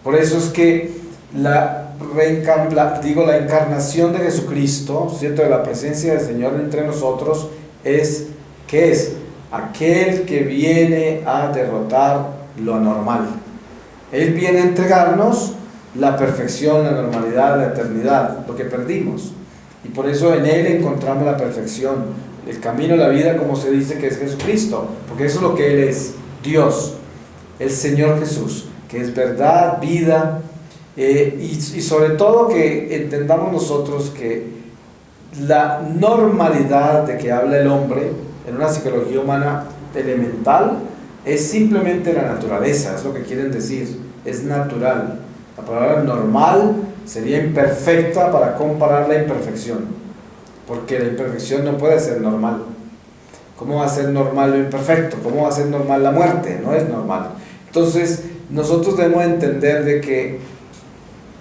Por eso es que la encarnación de Jesucristo, ¿cierto? De la presencia del Señor entre nosotros, es, ¿qué es? Aquel que viene a derrotar lo anormal. Él viene a entregarnos la perfección, la normalidad, la eternidad, lo que perdimos. Y por eso en Él encontramos la perfección, el camino, la vida, como se dice que es Jesucristo, porque eso es lo que Él es, Dios, el Señor Jesús, que es verdad, vida, y sobre todo que entendamos nosotros que la normalidad de que habla el hombre en una psicología humana elemental es simplemente la naturaleza, es lo que quieren decir, es natural. La palabra normal sería imperfecta para comparar la imperfección, porque la imperfección no puede ser normal. ¿Cómo va a ser normal lo imperfecto? ¿Cómo va a ser normal la muerte? No es normal. Entonces, nosotros debemos entender de que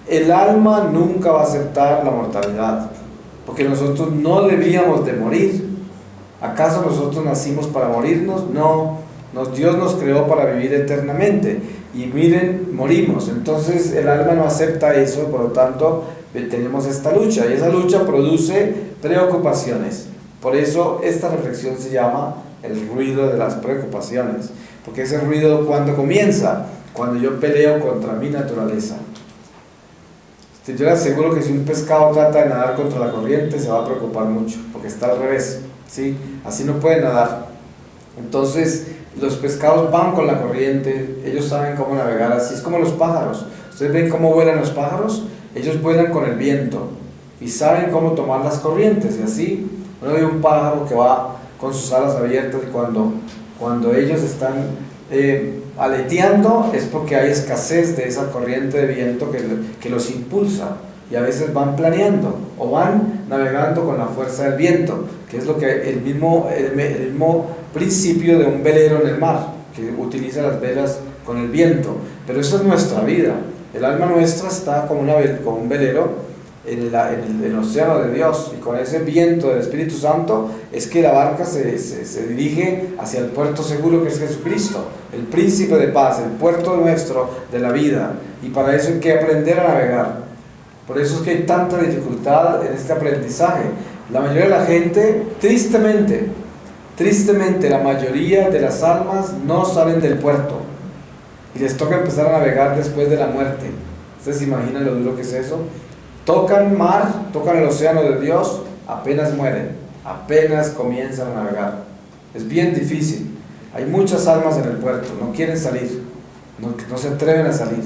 el alma nunca va a aceptar la mortalidad, porque nosotros no debíamos de morir. ¿Acaso nosotros nacimos para morirnos? No, Dios nos creó para vivir eternamente. Y miren, morimos. Entonces el alma no acepta eso, por lo tanto tenemos esta lucha, y esa lucha produce preocupaciones. Por eso esta reflexión se llama el ruido de las preocupaciones, porque ese ruido, ¿cuándo comienza? Cuando yo peleo contra mi naturaleza. Yo les aseguro que si un pescado trata de nadar contra la corriente, se va a preocupar mucho, porque está al revés, ¿sí? Así no puede nadar. Entonces los pescados van con la corriente, ellos saben cómo navegar, así es como los pájaros. Ustedes ven cómo vuelan los pájaros, ellos vuelan con el viento y saben cómo tomar las corrientes, y así uno ve un pájaro que va con sus alas abiertas, y cuando ellos están aleteando es porque hay escasez de esa corriente de viento que los impulsa, y a veces van planeando o van navegando con la fuerza del viento, que es lo que el mismo principio de un velero en el mar, que utiliza las velas con el viento. Pero eso es nuestra vida. El alma nuestra está como un velero en el océano de Dios, y con ese viento del Espíritu Santo es que la barca se dirige hacia el puerto seguro, que es Jesucristo, el príncipe de paz, el puerto nuestro de la vida. Y para eso hay que aprender a navegar. Por eso es que hay tanta dificultad en este aprendizaje. La mayoría de la gente, tristemente, la mayoría de las almas no salen del puerto y les toca empezar a navegar después de la muerte. ¿Ustedes se imaginan lo duro que es eso? Tocan mar, tocan el océano de Dios, apenas mueren, apenas comienzan a navegar. Es bien difícil. Hay muchas almas en el puerto, no quieren salir, no se atreven a salir.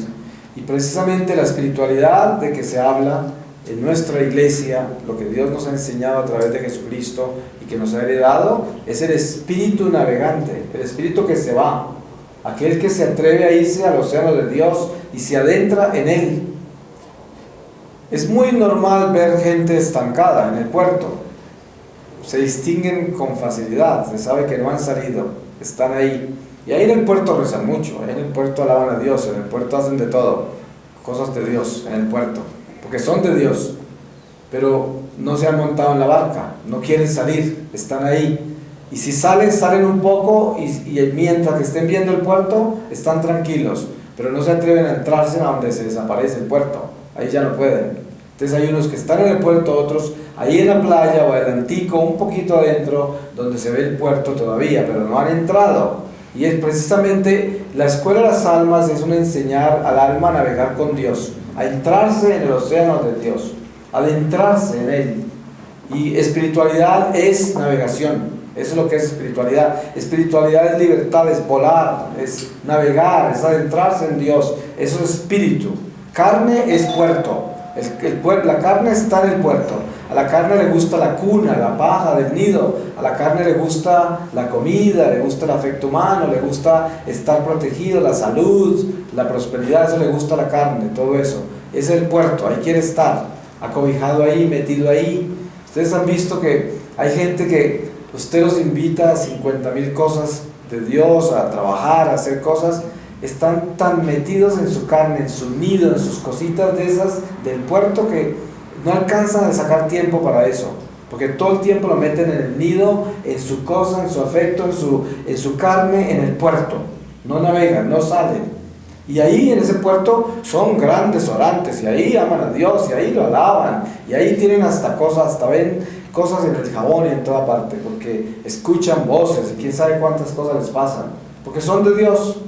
Y precisamente la espiritualidad de que se habla en nuestra iglesia, lo que Dios nos ha enseñado a través de Jesucristo y que nos ha heredado, es el espíritu navegante, el espíritu que se va, aquel que se atreve a irse al océano de Dios y se adentra en él. Es muy normal ver gente estancada en el puerto, se distinguen con facilidad, se sabe que no han salido, están ahí. Y ahí en el puerto rezan mucho, ahí en el puerto alaban a Dios, en el puerto hacen de todo, cosas de Dios en el puerto, porque son de Dios, pero no se han montado en la barca, no quieren salir, están ahí. Y si salen, salen un poco y mientras que estén viendo el puerto, están tranquilos, pero no se atreven a entrarse a donde se desaparece el puerto, ahí ya no pueden. Entonces hay unos que están en el puerto, otros ahí en la playa o adelantico, un poquito adentro, donde se ve el puerto todavía, pero no han entrado. Y es precisamente la escuela de las almas, es un enseñar al alma a navegar con Dios, a entrarse en el océano de Dios, a adentrarse en él. Y espiritualidad es navegación, eso es lo que es espiritualidad. Espiritualidad es libertad, es volar, es navegar, es adentrarse en Dios, eso es espíritu. Carne es puerto, la carne está en el puerto. A la carne le gusta la cuna, la paja del nido. A la carne le gusta la comida, le gusta el afecto humano, le gusta estar protegido, la salud, la prosperidad, eso le gusta a la carne, todo eso. Es el puerto, ahí quiere estar, acobijado ahí, metido ahí. Ustedes han visto que hay gente que usted los invita a 50,000 cosas de Dios, a trabajar, a hacer cosas. Están tan metidos en su carne, en su nido, en sus cositas de esas del puerto que no alcanzan a sacar tiempo para eso, porque todo el tiempo lo meten en el nido, en su cosa, en su afecto, en su carne, en el puerto. No navegan, no salen. Y ahí en ese puerto son grandes orantes, y ahí aman a Dios, y ahí lo alaban, y ahí tienen hasta cosas, hasta ven cosas en el jabón y en toda parte, porque escuchan voces, y quién sabe cuántas cosas les pasan, porque son de Dios.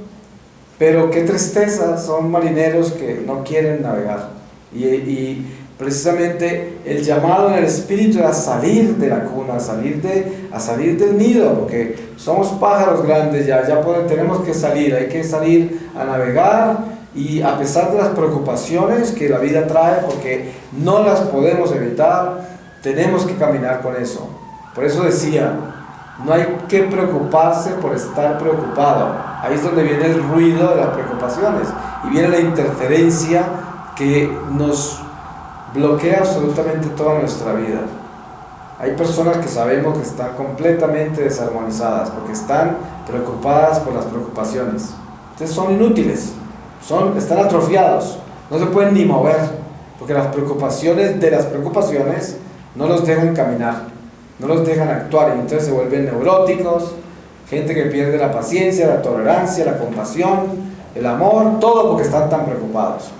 Pero qué tristeza, son marineros que no quieren navegar. Y precisamente el llamado en el espíritu era salir de la cuna, a salir del nido, porque somos pájaros grandes ya tenemos que salir, hay que salir a navegar, y a pesar de las preocupaciones que la vida trae, porque no las podemos evitar, tenemos que caminar con eso. Por eso decía, no hay que preocuparse por estar preocupado. Ahí es donde viene el ruido de las preocupaciones y viene la interferencia que nos bloquea absolutamente toda nuestra vida. Hay personas que sabemos que están completamente desarmonizadas porque están preocupadas por las preocupaciones. Entonces son inútiles, están atrofiados, no se pueden ni mover, porque las preocupaciones de las preocupaciones no los dejan caminar, no los dejan actuar, y entonces se vuelven neuróticos, gente que pierde la paciencia, la tolerancia, la compasión, el amor, todo porque están tan preocupados.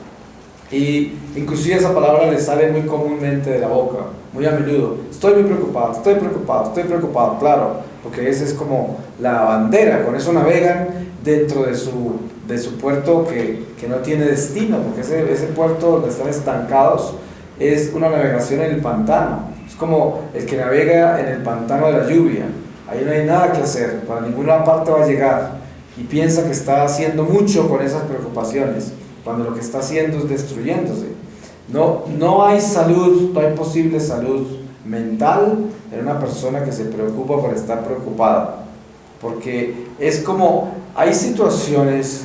Y inclusive esa palabra les sale muy comúnmente de la boca, muy a menudo. Estoy muy preocupado, estoy preocupado, estoy preocupado, claro, porque esa es como la bandera, con eso navegan dentro de su puerto que no tiene destino, porque ese puerto donde están estancados es una navegación en el pantano. Es como el que navega en el pantano de la lluvia, ahí no hay nada que hacer, para ninguna parte va a llegar, y piensa que está haciendo mucho con esas preocupaciones, cuando lo que está haciendo es destruyéndose. No hay salud, no hay posible salud mental en una persona que se preocupa por estar preocupada, porque es como, hay situaciones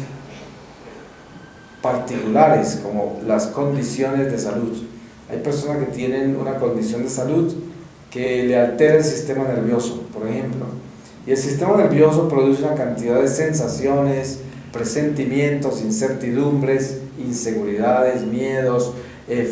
particulares como las condiciones de salud. Hay personas que tienen una condición de salud que le altera el sistema nervioso, por ejemplo, y el sistema nervioso produce una cantidad de sensaciones, presentimientos, incertidumbres, inseguridades, miedos,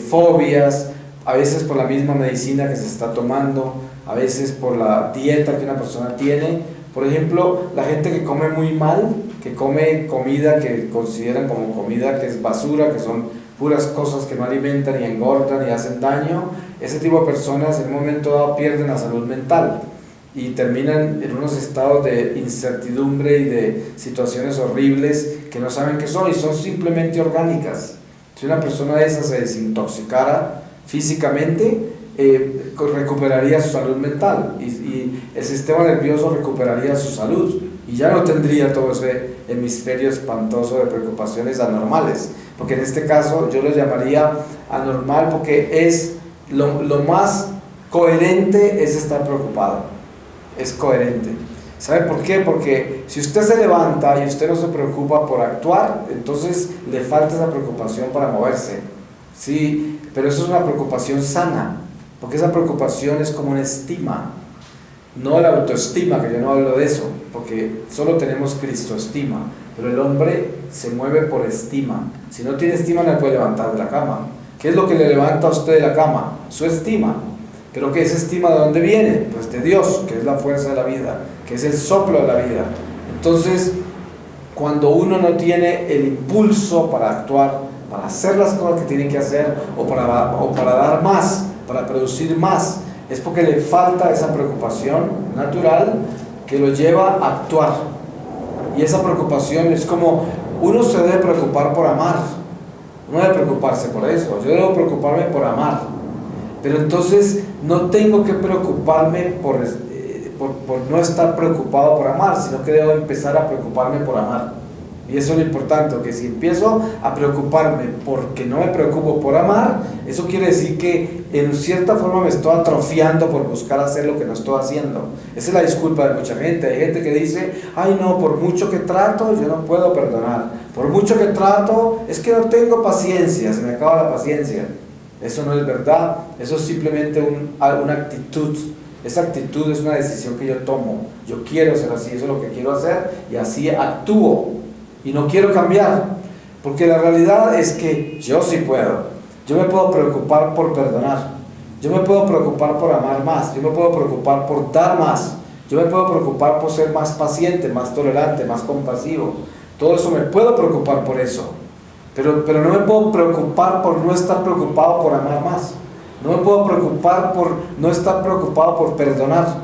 fobias, a veces por la misma medicina que se está tomando, a veces por la dieta que una persona tiene. Por ejemplo, la gente que come muy mal, que come comida que consideran como comida que es basura, que son puras cosas que no alimentan y engordan y hacen daño, ese tipo de personas en un momento dado pierden la salud mental y terminan en unos estados de incertidumbre y de situaciones horribles que no saben qué son, y son simplemente orgánicas. Si una persona de esas se desintoxicara físicamente, recuperaría su salud mental, y el sistema nervioso recuperaría su salud, y ya no tendría todo ese hemisferio espantoso de preocupaciones anormales, porque en este caso yo lo llamaría anormal porque es lo más coherente es estar preocupado, es coherente. ¿Sabe por qué? Porque si usted se levanta y usted no se preocupa por actuar, entonces le falta esa preocupación para moverse. Sí, pero eso es una preocupación sana, porque esa preocupación es como una estima, no la autoestima, que yo no hablo de eso, porque solo tenemos cristoestima, pero el hombre se mueve por estima. Si no tiene estima no le puede levantar de la cama. ¿Qué es lo que le levanta a usted de la cama? Su estima. ¿Pero qué es estima? ¿De dónde viene? Pues de Dios, que es la fuerza de la vida, que es el soplo de la vida. Entonces, cuando uno no tiene el impulso para actuar, para hacer las cosas que tiene que hacer, o para dar más, para producir más, es porque le falta esa preocupación natural que lo lleva a actuar. Y esa preocupación es como, uno se debe preocupar por amar, no debe preocuparse por eso, yo debo preocuparme por amar, pero entonces no tengo que preocuparme por no estar preocupado por amar, sino que debo empezar a preocuparme por amar. Y eso es lo importante, que si empiezo a preocuparme porque no me preocupo por amar, eso quiere decir que en cierta forma me estoy atrofiando por buscar hacer lo que no estoy haciendo. Esa es la disculpa de mucha gente. Hay gente que dice, ay no, por mucho que trato, yo no puedo perdonar. Por mucho que trato, es que no tengo paciencia, se me acaba la paciencia. Eso no es verdad, eso es simplemente una actitud. Esa actitud es una decisión que yo tomo. Yo quiero ser así, eso es lo que quiero hacer y así actúo. Y no quiero cambiar, porque la realidad es que yo sí puedo. Yo me puedo preocupar por perdonar, yo me puedo preocupar por amar más, yo me puedo preocupar por dar más, yo me puedo preocupar por ser más paciente, más tolerante, más compasivo. Todo eso me puedo preocupar por eso, pero no me puedo preocupar por no estar preocupado por amar más. No me puedo preocupar por no estar preocupado por perdonar.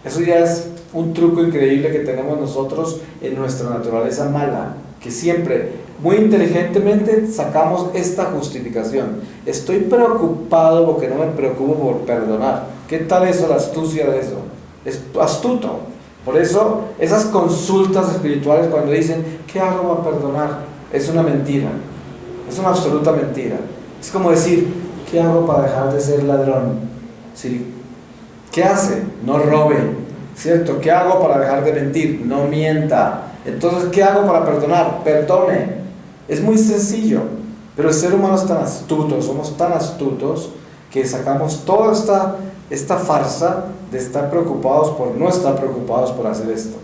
Eso ya es un truco increíble que tenemos nosotros en nuestra naturaleza mala, que siempre, muy inteligentemente, sacamos esta justificación. Estoy preocupado porque no me preocupo por perdonar. ¿Qué tal eso, la astucia de eso? Es astuto. Por eso, esas consultas espirituales cuando dicen, ¿qué hago para perdonar? Es una mentira. Es una absoluta mentira. Es como decir, ¿qué hago para dejar de ser ladrón? ¿Sí? ¿Qué hace? No robe, ¿cierto? ¿Qué hago para dejar de mentir? No mienta. Entonces, ¿qué hago para perdonar? Perdone. Es muy sencillo, pero el ser humano es tan astuto, somos tan astutos que sacamos toda esta farsa de estar preocupados por no estar preocupados por hacer esto.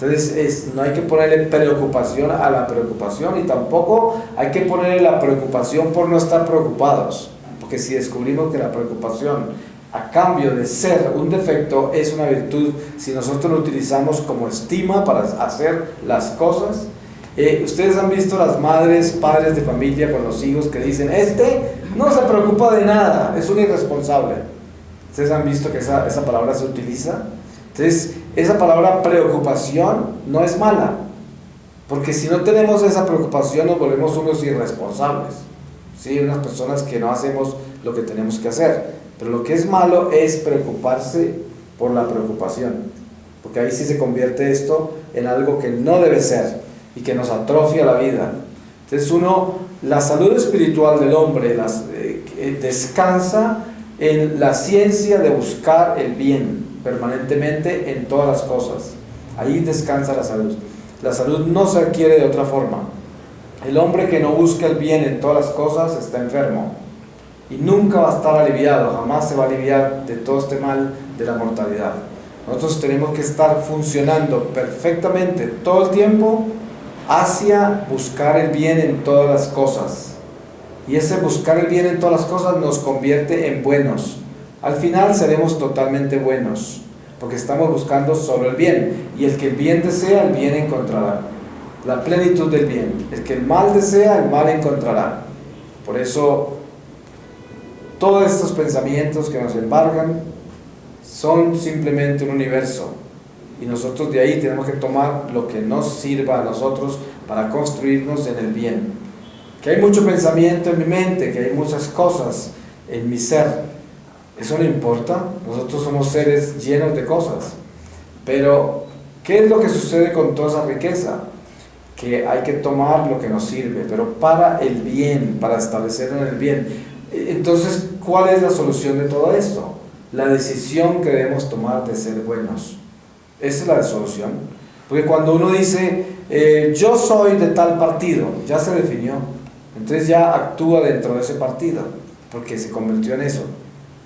Entonces, no hay que ponerle preocupación a la preocupación y tampoco hay que ponerle la preocupación por no estar preocupados, porque si descubrimos que la preocupación a cambio de ser un defecto es una virtud, si nosotros lo utilizamos como estima para hacer las cosas. Ustedes han visto las madres, padres de familia con los hijos que dicen, no se preocupa de nada, es un irresponsable. Ustedes han visto que esa palabra se utiliza. Entonces, esa palabra preocupación no es mala, porque si no tenemos esa preocupación nos volvemos unos irresponsables, ¿sí? Unas personas que no hacemos lo que tenemos que hacer. Pero lo que es malo es preocuparse por la preocupación, porque ahí sí se convierte esto en algo que no debe ser y que nos atrofia la vida. Entonces la salud espiritual del hombre descansa en la ciencia de buscar el bien permanentemente en todas las cosas. Ahí descansa la salud. La salud no se adquiere de otra forma. El hombre que no busca el bien en todas las cosas está enfermo y nunca va a estar aliviado, jamás se va a aliviar de todo este mal de la mortalidad. Nosotros tenemos que estar funcionando perfectamente todo el tiempo hacia buscar el bien en todas las cosas. Y ese buscar el bien en todas las cosas nos convierte en buenos. Al final seremos totalmente buenos, porque estamos buscando solo el bien. Y el que el bien desea, el bien encontrará. La plenitud del bien. El que el mal desea, el mal encontrará. Por eso, todos estos pensamientos que nos embargan son simplemente un universo. Y nosotros de ahí tenemos que tomar lo que nos sirva a nosotros para construirnos en el bien. Que hay mucho pensamiento en mi mente, que hay muchas cosas en mi ser. Eso no importa, nosotros somos seres llenos de cosas. Pero ¿Qué es lo que sucede con toda esa riqueza? Que hay que tomar lo que nos sirve, pero para el bien, para establecer en el bien. Entonces, ¿cuál es la solución de todo esto? La decisión que debemos tomar de ser buenos. Esa es la solución. Porque cuando uno dice, yo soy de tal partido, ya se definió. Entonces ya actúa dentro de ese partido, porque se convirtió en eso.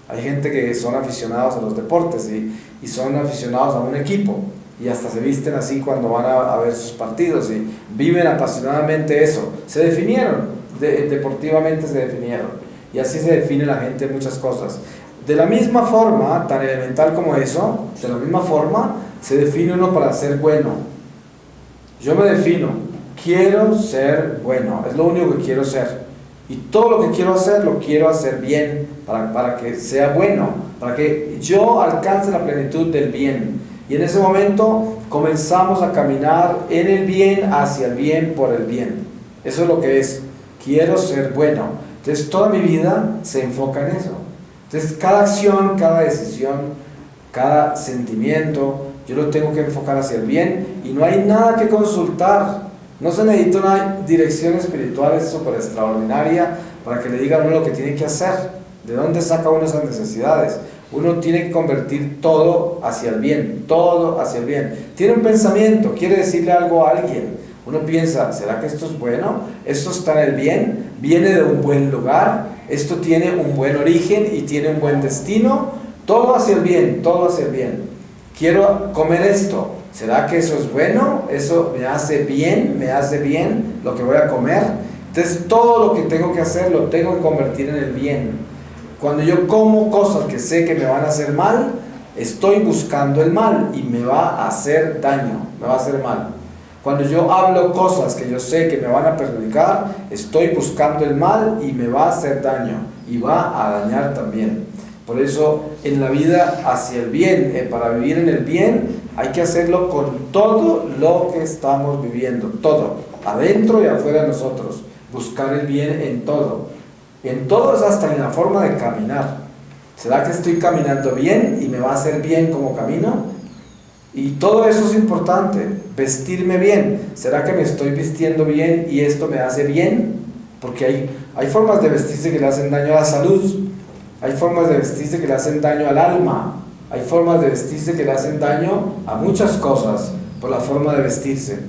Hay gente que son aficionados a los deportes y son aficionados a un equipo y hasta se visten así cuando van a ver sus partidos y viven apasionadamente eso. Se definieron, deportivamente se definieron, y así se define la gente en muchas cosas. De la misma forma, tan elemental como eso, de la misma forma se define uno para ser bueno. Yo me defino, quiero ser bueno, es lo único que quiero ser. Y todo lo que quiero hacer, lo quiero hacer bien, para que sea bueno, para que yo alcance la plenitud del bien. Y en ese momento comenzamos a caminar en el bien, hacia el bien, por el bien. Eso es lo que es, quiero ser bueno. Entonces toda mi vida se enfoca en eso. Entonces cada acción, cada decisión, cada sentimiento, yo lo tengo que enfocar hacia el bien y no hay nada que consultar. No se necesita una dirección espiritual súper extraordinaria para que le diga a uno lo que tiene que hacer. ¿De dónde saca uno esas necesidades? Uno tiene que convertir todo hacia el bien, todo hacia el bien. Tiene un pensamiento, quiere decirle algo a alguien. Uno piensa, ¿será que esto es bueno? ¿Esto está en el bien? ¿Viene de un buen lugar? ¿Esto tiene un buen origen y tiene un buen destino? Todo hacia el bien, todo hacia el bien. Quiero comer esto. ¿Será que eso es bueno? ¿Eso me hace bien? ¿Me hace bien lo que voy a comer? Entonces todo lo que tengo que hacer lo tengo que convertir en el bien. Cuando yo como cosas que sé que me van a hacer mal, estoy buscando el mal y me va a hacer daño, me va a hacer mal. Cuando yo hablo cosas que yo sé que me van a perjudicar, estoy buscando el mal y me va a hacer daño y va a dañar también. Por eso en la vida hacia el bien, para vivir en el bien, hay que hacerlo con todo lo que estamos viviendo, todo, adentro y afuera de nosotros, buscar el bien en todo. En todo es hasta en la forma de caminar. ¿Será que estoy caminando bien y me va a hacer bien como camino? Y todo eso es importante, vestirme bien. ¿Será que me estoy vistiendo bien y esto me hace bien? Porque hay formas de vestirse que le hacen daño a la salud, hay formas de vestirse que le hacen daño al alma, hay formas de vestirse que le hacen daño a muchas cosas por la forma de vestirse.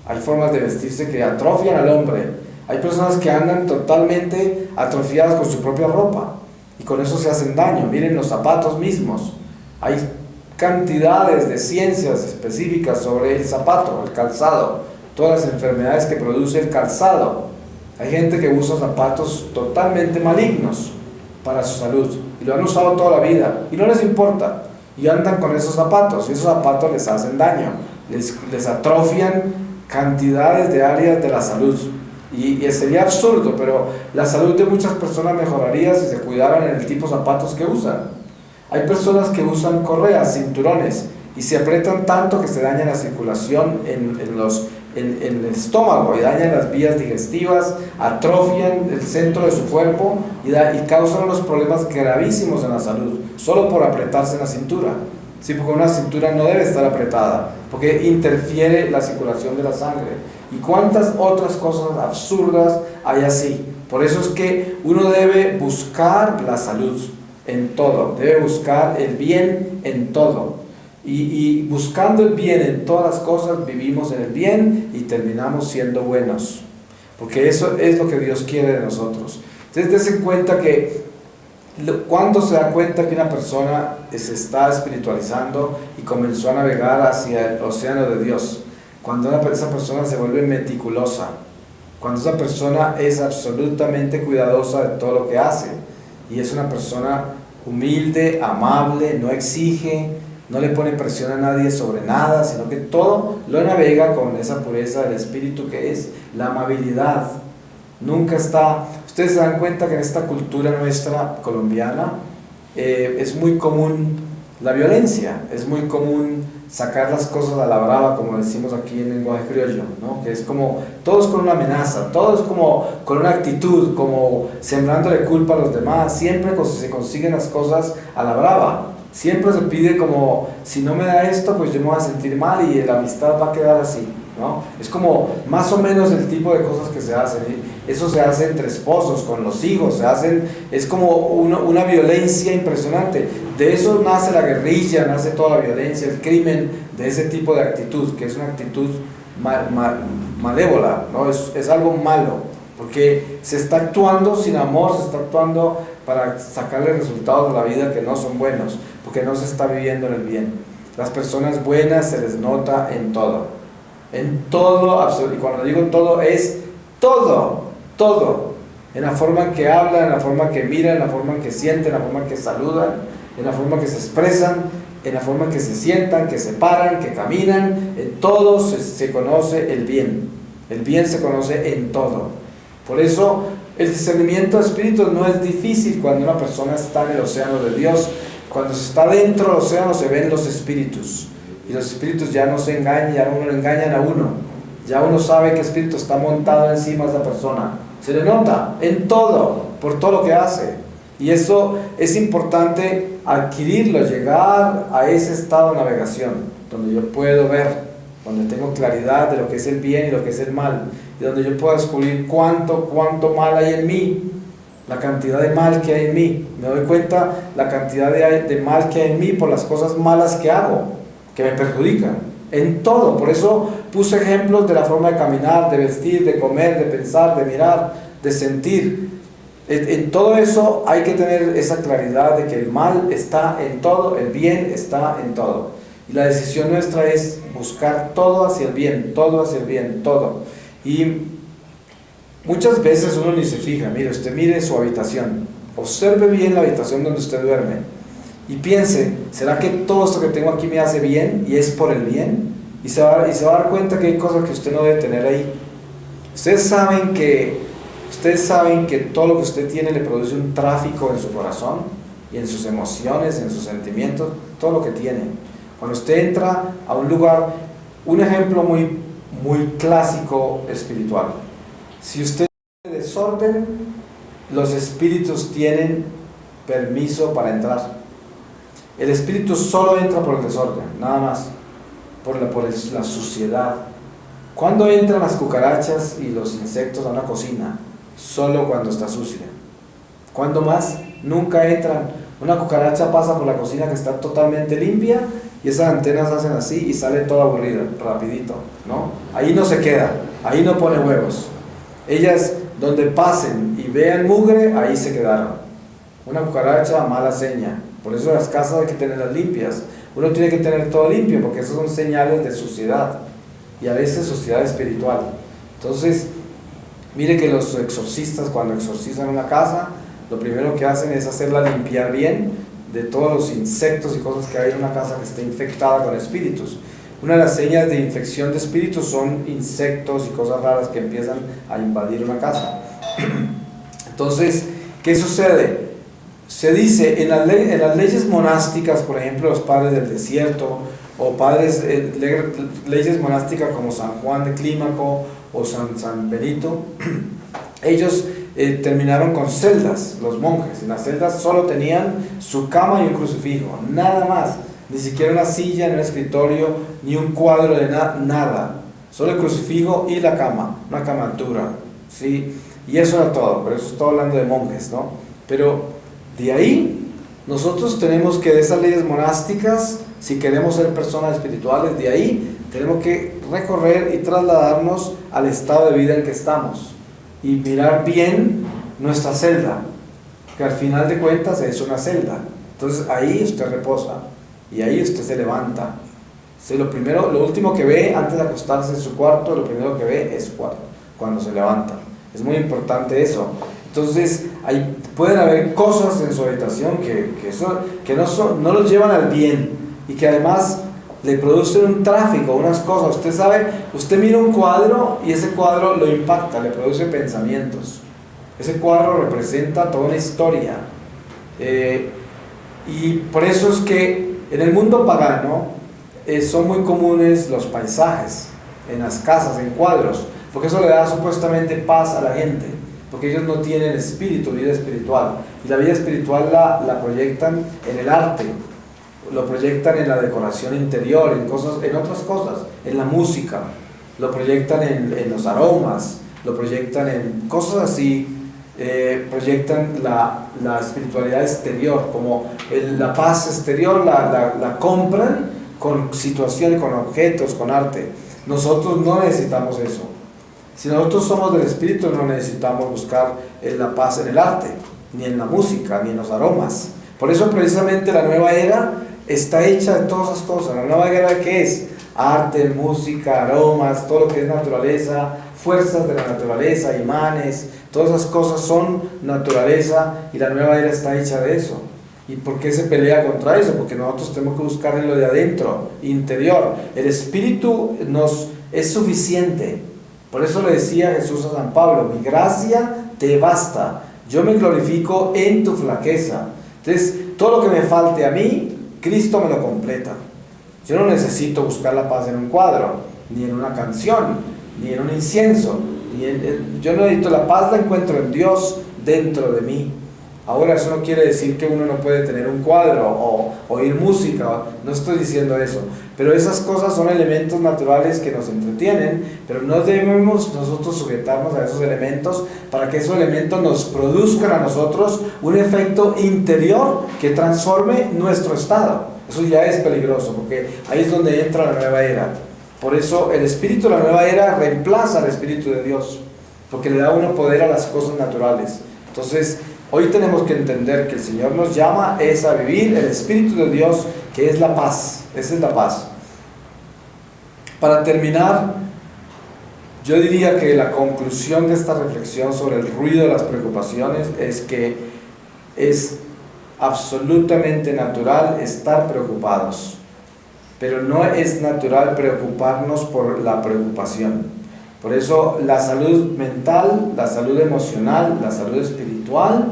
Hay formas de vestirse que atrofian al hombre. Hay personas que andan totalmente atrofiadas con su propia ropa y con eso se hacen daño. Miren los zapatos mismos. Hay cantidades de ciencias específicas sobre el zapato, el calzado, todas las enfermedades que produce el calzado. Hay gente que usa zapatos totalmente malignos para su salud y lo han usado toda la vida y no les importa y andan con esos zapatos y esos zapatos les hacen daño, les atrofian cantidades de áreas de la salud. Y sería absurdo, pero la salud de muchas personas mejoraría si se cuidaran en el tipo de zapatos que usan. Hay personas que usan correas, cinturones, y se aprietan tanto que se daña la circulación en el estómago y dañan las vías digestivas, atrofian el centro de su cuerpo y causan unos problemas gravísimos en la salud, solo por apretarse en la cintura. Sí, porque una cintura no debe estar apretada, porque interfiere la circulación de la sangre. Y cuántas otras cosas absurdas hay así. Por eso es que uno debe buscar la salud en todo, debe buscar el bien en todo. Y buscando el bien en todas las cosas, vivimos en el bien y terminamos siendo buenos. Porque eso es lo que Dios quiere de nosotros. Entonces, dense cuenta que cuando se da cuenta que una persona se está espiritualizando y comenzó a navegar hacia el océano de Dios, cuando esa persona se vuelve meticulosa, cuando esa persona es absolutamente cuidadosa de todo lo que hace y es una persona humilde, amable, no exige, no le pone presión a nadie sobre nada, sino que todo lo navega con esa pureza del espíritu que es la amabilidad. Nunca está... Ustedes se dan cuenta que en esta cultura nuestra colombiana es muy común la violencia, es muy común sacar las cosas a la brava, como decimos aquí en lenguaje criollo, ¿no? Que es como, todo es con una amenaza, todo es como con una actitud, como sembrándole culpa a los demás, siempre se consiguen las cosas a la brava. Siempre se pide como, si no me da esto, pues yo me voy a sentir mal y la amistad va a quedar así, ¿no? Es como más o menos el tipo de cosas que se hacen. Eso se hace entre esposos, con los hijos, es como una violencia impresionante. De eso nace la guerrilla, nace toda la violencia, el crimen, de ese tipo de actitud, que es una actitud malévola, ¿no? Es algo malo, porque se está actuando sin amor, se está actuando para sacarle resultados a la vida que no son buenos, porque no se está viviendo en el bien. Las personas buenas se les nota en todo, y cuando digo todo es todo, en la forma en que hablan, en la forma en que miran, en la forma en que sienten, en la forma en que saludan, en la forma en que se expresan, en la forma en que se sientan, que se paran, que caminan. En todo se conoce el bien se conoce en todo. Por eso el discernimiento de espíritus no es difícil cuando una persona está en el océano de Dios. Cuando se está dentro del océano se ven los espíritus, y los espíritus ya no se engañan, ya no engañan a uno, ya uno sabe qué espíritu está montado encima de esa persona, se le nota en todo, por todo lo que hace. Y eso es importante adquirirlo, llegar a ese estado de navegación, donde yo puedo ver, donde tengo claridad de lo que es el bien y lo que es el mal, y donde yo puedo descubrir cuánto mal hay en mí, la cantidad de mal que hay en mí. Me doy cuenta la cantidad de mal que hay en mí por las cosas malas que hago, que me perjudican, en todo. Por eso puse ejemplos de la forma de caminar, de vestir, de comer, de pensar, de mirar, de sentir. En todo eso hay que tener esa claridad de que el mal está en todo, el bien está en todo. Y la decisión nuestra es buscar todo hacia el bien, todo hacia el bien, todo. Y muchas veces uno ni se fija. Mire su habitación, observe bien la habitación donde usted duerme y piense, ¿será que todo esto que tengo aquí me hace bien y es por el bien? Y se va a dar cuenta que hay cosas que usted no debe tener ahí. Ustedes saben que todo lo que usted tiene le produce un tráfico en su corazón y en sus emociones, en sus sentimientos, todo lo que tiene. Cuando usted entra a un lugar, un ejemplo muy clásico espiritual: si usted tiene desorden, los espíritus tienen permiso para entrar. El espíritu solo entra por el desorden, nada más, por la suciedad. ¿Cuándo entran las cucarachas y los insectos a una cocina? Solo cuando está sucia. ¿Cuándo más? Nunca entran. Una cucaracha pasa por la cocina que está totalmente limpia y esas antenas hacen así y sale toda aburrida, rapidito, ¿no? Ahí no se queda, ahí no pone huevos. Ellas, donde pasen y vean mugre, ahí se quedaron. Una cucaracha, mala seña. Por eso las casas hay que tenerlas limpias. Uno tiene que tener todo limpio, porque esos son señales de suciedad, y a veces suciedad espiritual. Entonces, mire que los exorcistas, cuando exorcizan una casa, lo primero que hacen es hacerla limpiar bien de todos los insectos y cosas que hay en una casa que esté infectada con espíritus. Una de las señas de infección de espíritus son insectos y cosas raras que empiezan a invadir una casa. Entonces, ¿qué sucede? Se dice en las leyes monásticas, por ejemplo, los padres del desierto, o leyes monásticas como San Juan de Clímaco o San Benito, ellos terminaron con celdas, los monjes. En las celdas solo tenían su cama y un crucifijo, nada más, ni siquiera una silla, ni un escritorio, ni un cuadro de nada, solo el crucifijo y la cama, una cama altura, ¿sí? Y eso era todo. Pero eso estoy hablando de monjes, ¿no? Pero de ahí nosotros tenemos que, de esas leyes monásticas, si queremos ser personas espirituales, de ahí tenemos que recorrer y trasladarnos al estado de vida en que estamos y mirar bien nuestra celda, que al final de cuentas es una celda. Entonces ahí usted reposa y ahí usted se levanta. Lo último que ve antes de acostarse en su cuarto, lo primero que ve es cuando se levanta. Es muy importante eso. Entonces pueden haber cosas en su habitación que no los llevan al bien, y que además le producen un tráfico, unas cosas. Usted sabe, usted mira un cuadro y ese cuadro lo impacta, le produce pensamientos. Ese cuadro representa toda una historia. Y por eso es que en el mundo pagano son muy comunes los paisajes en las casas, en cuadros, porque eso le da supuestamente paz a la gente, porque ellos no tienen espíritu, vida espiritual, y la vida espiritual la proyectan en el arte. lo proyectan en la decoración interior, en otras cosas, en la música, lo proyectan en los aromas, lo proyectan en cosas así, proyectan la espiritualidad exterior, como la paz exterior la compran con situaciones, con objetos, con arte. Nosotros no necesitamos eso. Si nosotros somos del Espíritu, no necesitamos buscar la paz en el arte, ni en la música, ni en los aromas. Por eso precisamente la nueva era está hecha de todas esas cosas. La nueva era, ¿qué es? Arte, música, aromas, todo lo que es naturaleza, fuerzas de la naturaleza, imanes, todas esas cosas son naturaleza, y la nueva era está hecha de eso. ¿Y por qué se pelea contra eso? Porque nosotros tenemos que buscar en lo de adentro, interior. El Espíritu nos es suficiente. Por eso le decía Jesús a San Pablo: mi gracia te basta, yo me glorifico en tu flaqueza. Entonces, todo lo que me falte a mí, Cristo me lo completa. Yo no necesito buscar la paz en un cuadro, ni en una canción, ni en un incienso. Yo no necesito la paz, la encuentro en Dios dentro de mí. Ahora, eso no quiere decir que uno no puede tener un cuadro o oír música, no estoy diciendo eso, pero esas cosas son elementos naturales que nos entretienen, pero no debemos nosotros sujetarnos a esos elementos para que esos elementos nos produzcan a nosotros un efecto interior que transforme nuestro estado. Eso ya es peligroso, porque ahí es donde entra la nueva era. Por eso el espíritu de la nueva era reemplaza al Espíritu de Dios, porque le da uno poder a las cosas naturales. Entonces, hoy tenemos que entender que el Señor nos llama es a vivir el Espíritu de Dios, que es la paz. Esa es la paz. Para terminar, yo diría que la conclusión de esta reflexión sobre el ruido de las preocupaciones es que es absolutamente natural estar preocupados, pero no es natural preocuparnos por la preocupación. Por eso la salud mental, la salud emocional, la salud espiritual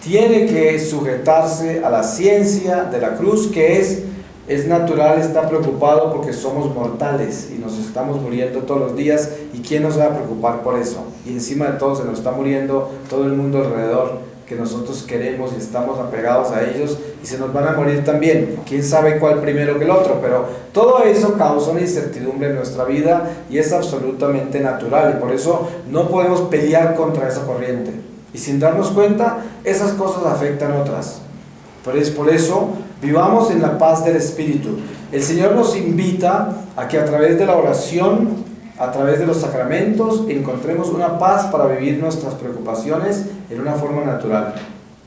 tiene que sujetarse a la ciencia de la cruz, que es natural estar preocupado porque somos mortales y nos estamos muriendo todos los días, y ¿quién nos va a preocupar por eso? Y encima de todo se nos está muriendo todo el mundo alrededor que nosotros queremos y estamos apegados a ellos, y se nos van a morir también, quién sabe cuál primero que el otro, pero todo eso causa una incertidumbre en nuestra vida y es absolutamente natural, y por eso no podemos pelear contra esa corriente, y sin darnos cuenta esas cosas afectan otras. Por eso vivamos en la paz del Espíritu. El Señor nos invita a que a través de la oración, a través de los sacramentos, encontremos una paz para vivir nuestras preocupaciones en una forma natural.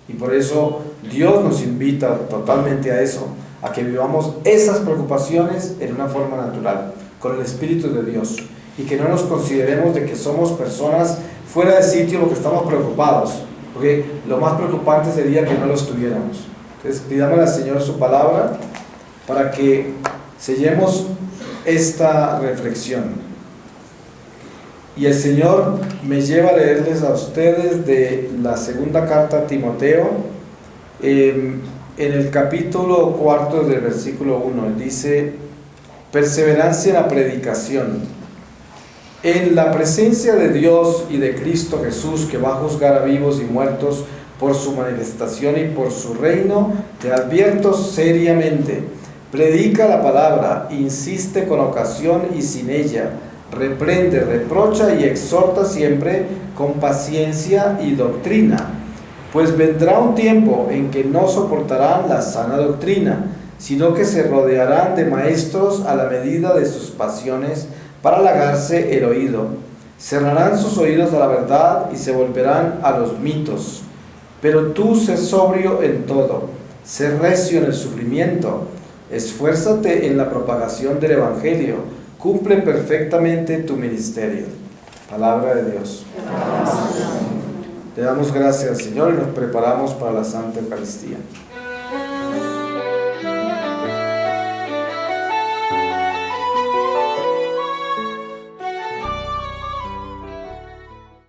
Y por eso Dios nos invita totalmente a eso, a que vivamos esas preocupaciones en una forma natural, con el Espíritu de Dios, y que no nos consideremos de que somos personas fuera de sitio porque estamos preocupados, porque lo más preocupante sería que no lo estuviéramos. Entonces pidamos al Señor su palabra para que sellemos esta reflexión. Y el Señor me lleva a leerles a ustedes de la segunda carta a Timoteo, en el capítulo 4 del versículo 1, dice: perseverancia en la predicación, en la presencia de Dios y de Cristo Jesús, que va a juzgar a vivos y muertos por su manifestación y por su reino, te advierto seriamente, predica la palabra, insiste con ocasión y sin ella, reprende, reprocha y exhorta siempre con paciencia y doctrina, pues vendrá un tiempo en que no soportarán la sana doctrina, sino que se rodearán de maestros a la medida de sus pasiones para halagarse el oído. Cerrarán sus oídos a la verdad y se volverán a los mitos. Pero tú sé sobrio en todo, sé recio en el sufrimiento, esfuérzate en la propagación del Evangelio, cumple perfectamente tu ministerio. Palabra de Dios. Le damos gracias al Señor y nos preparamos para la Santa Eucaristía.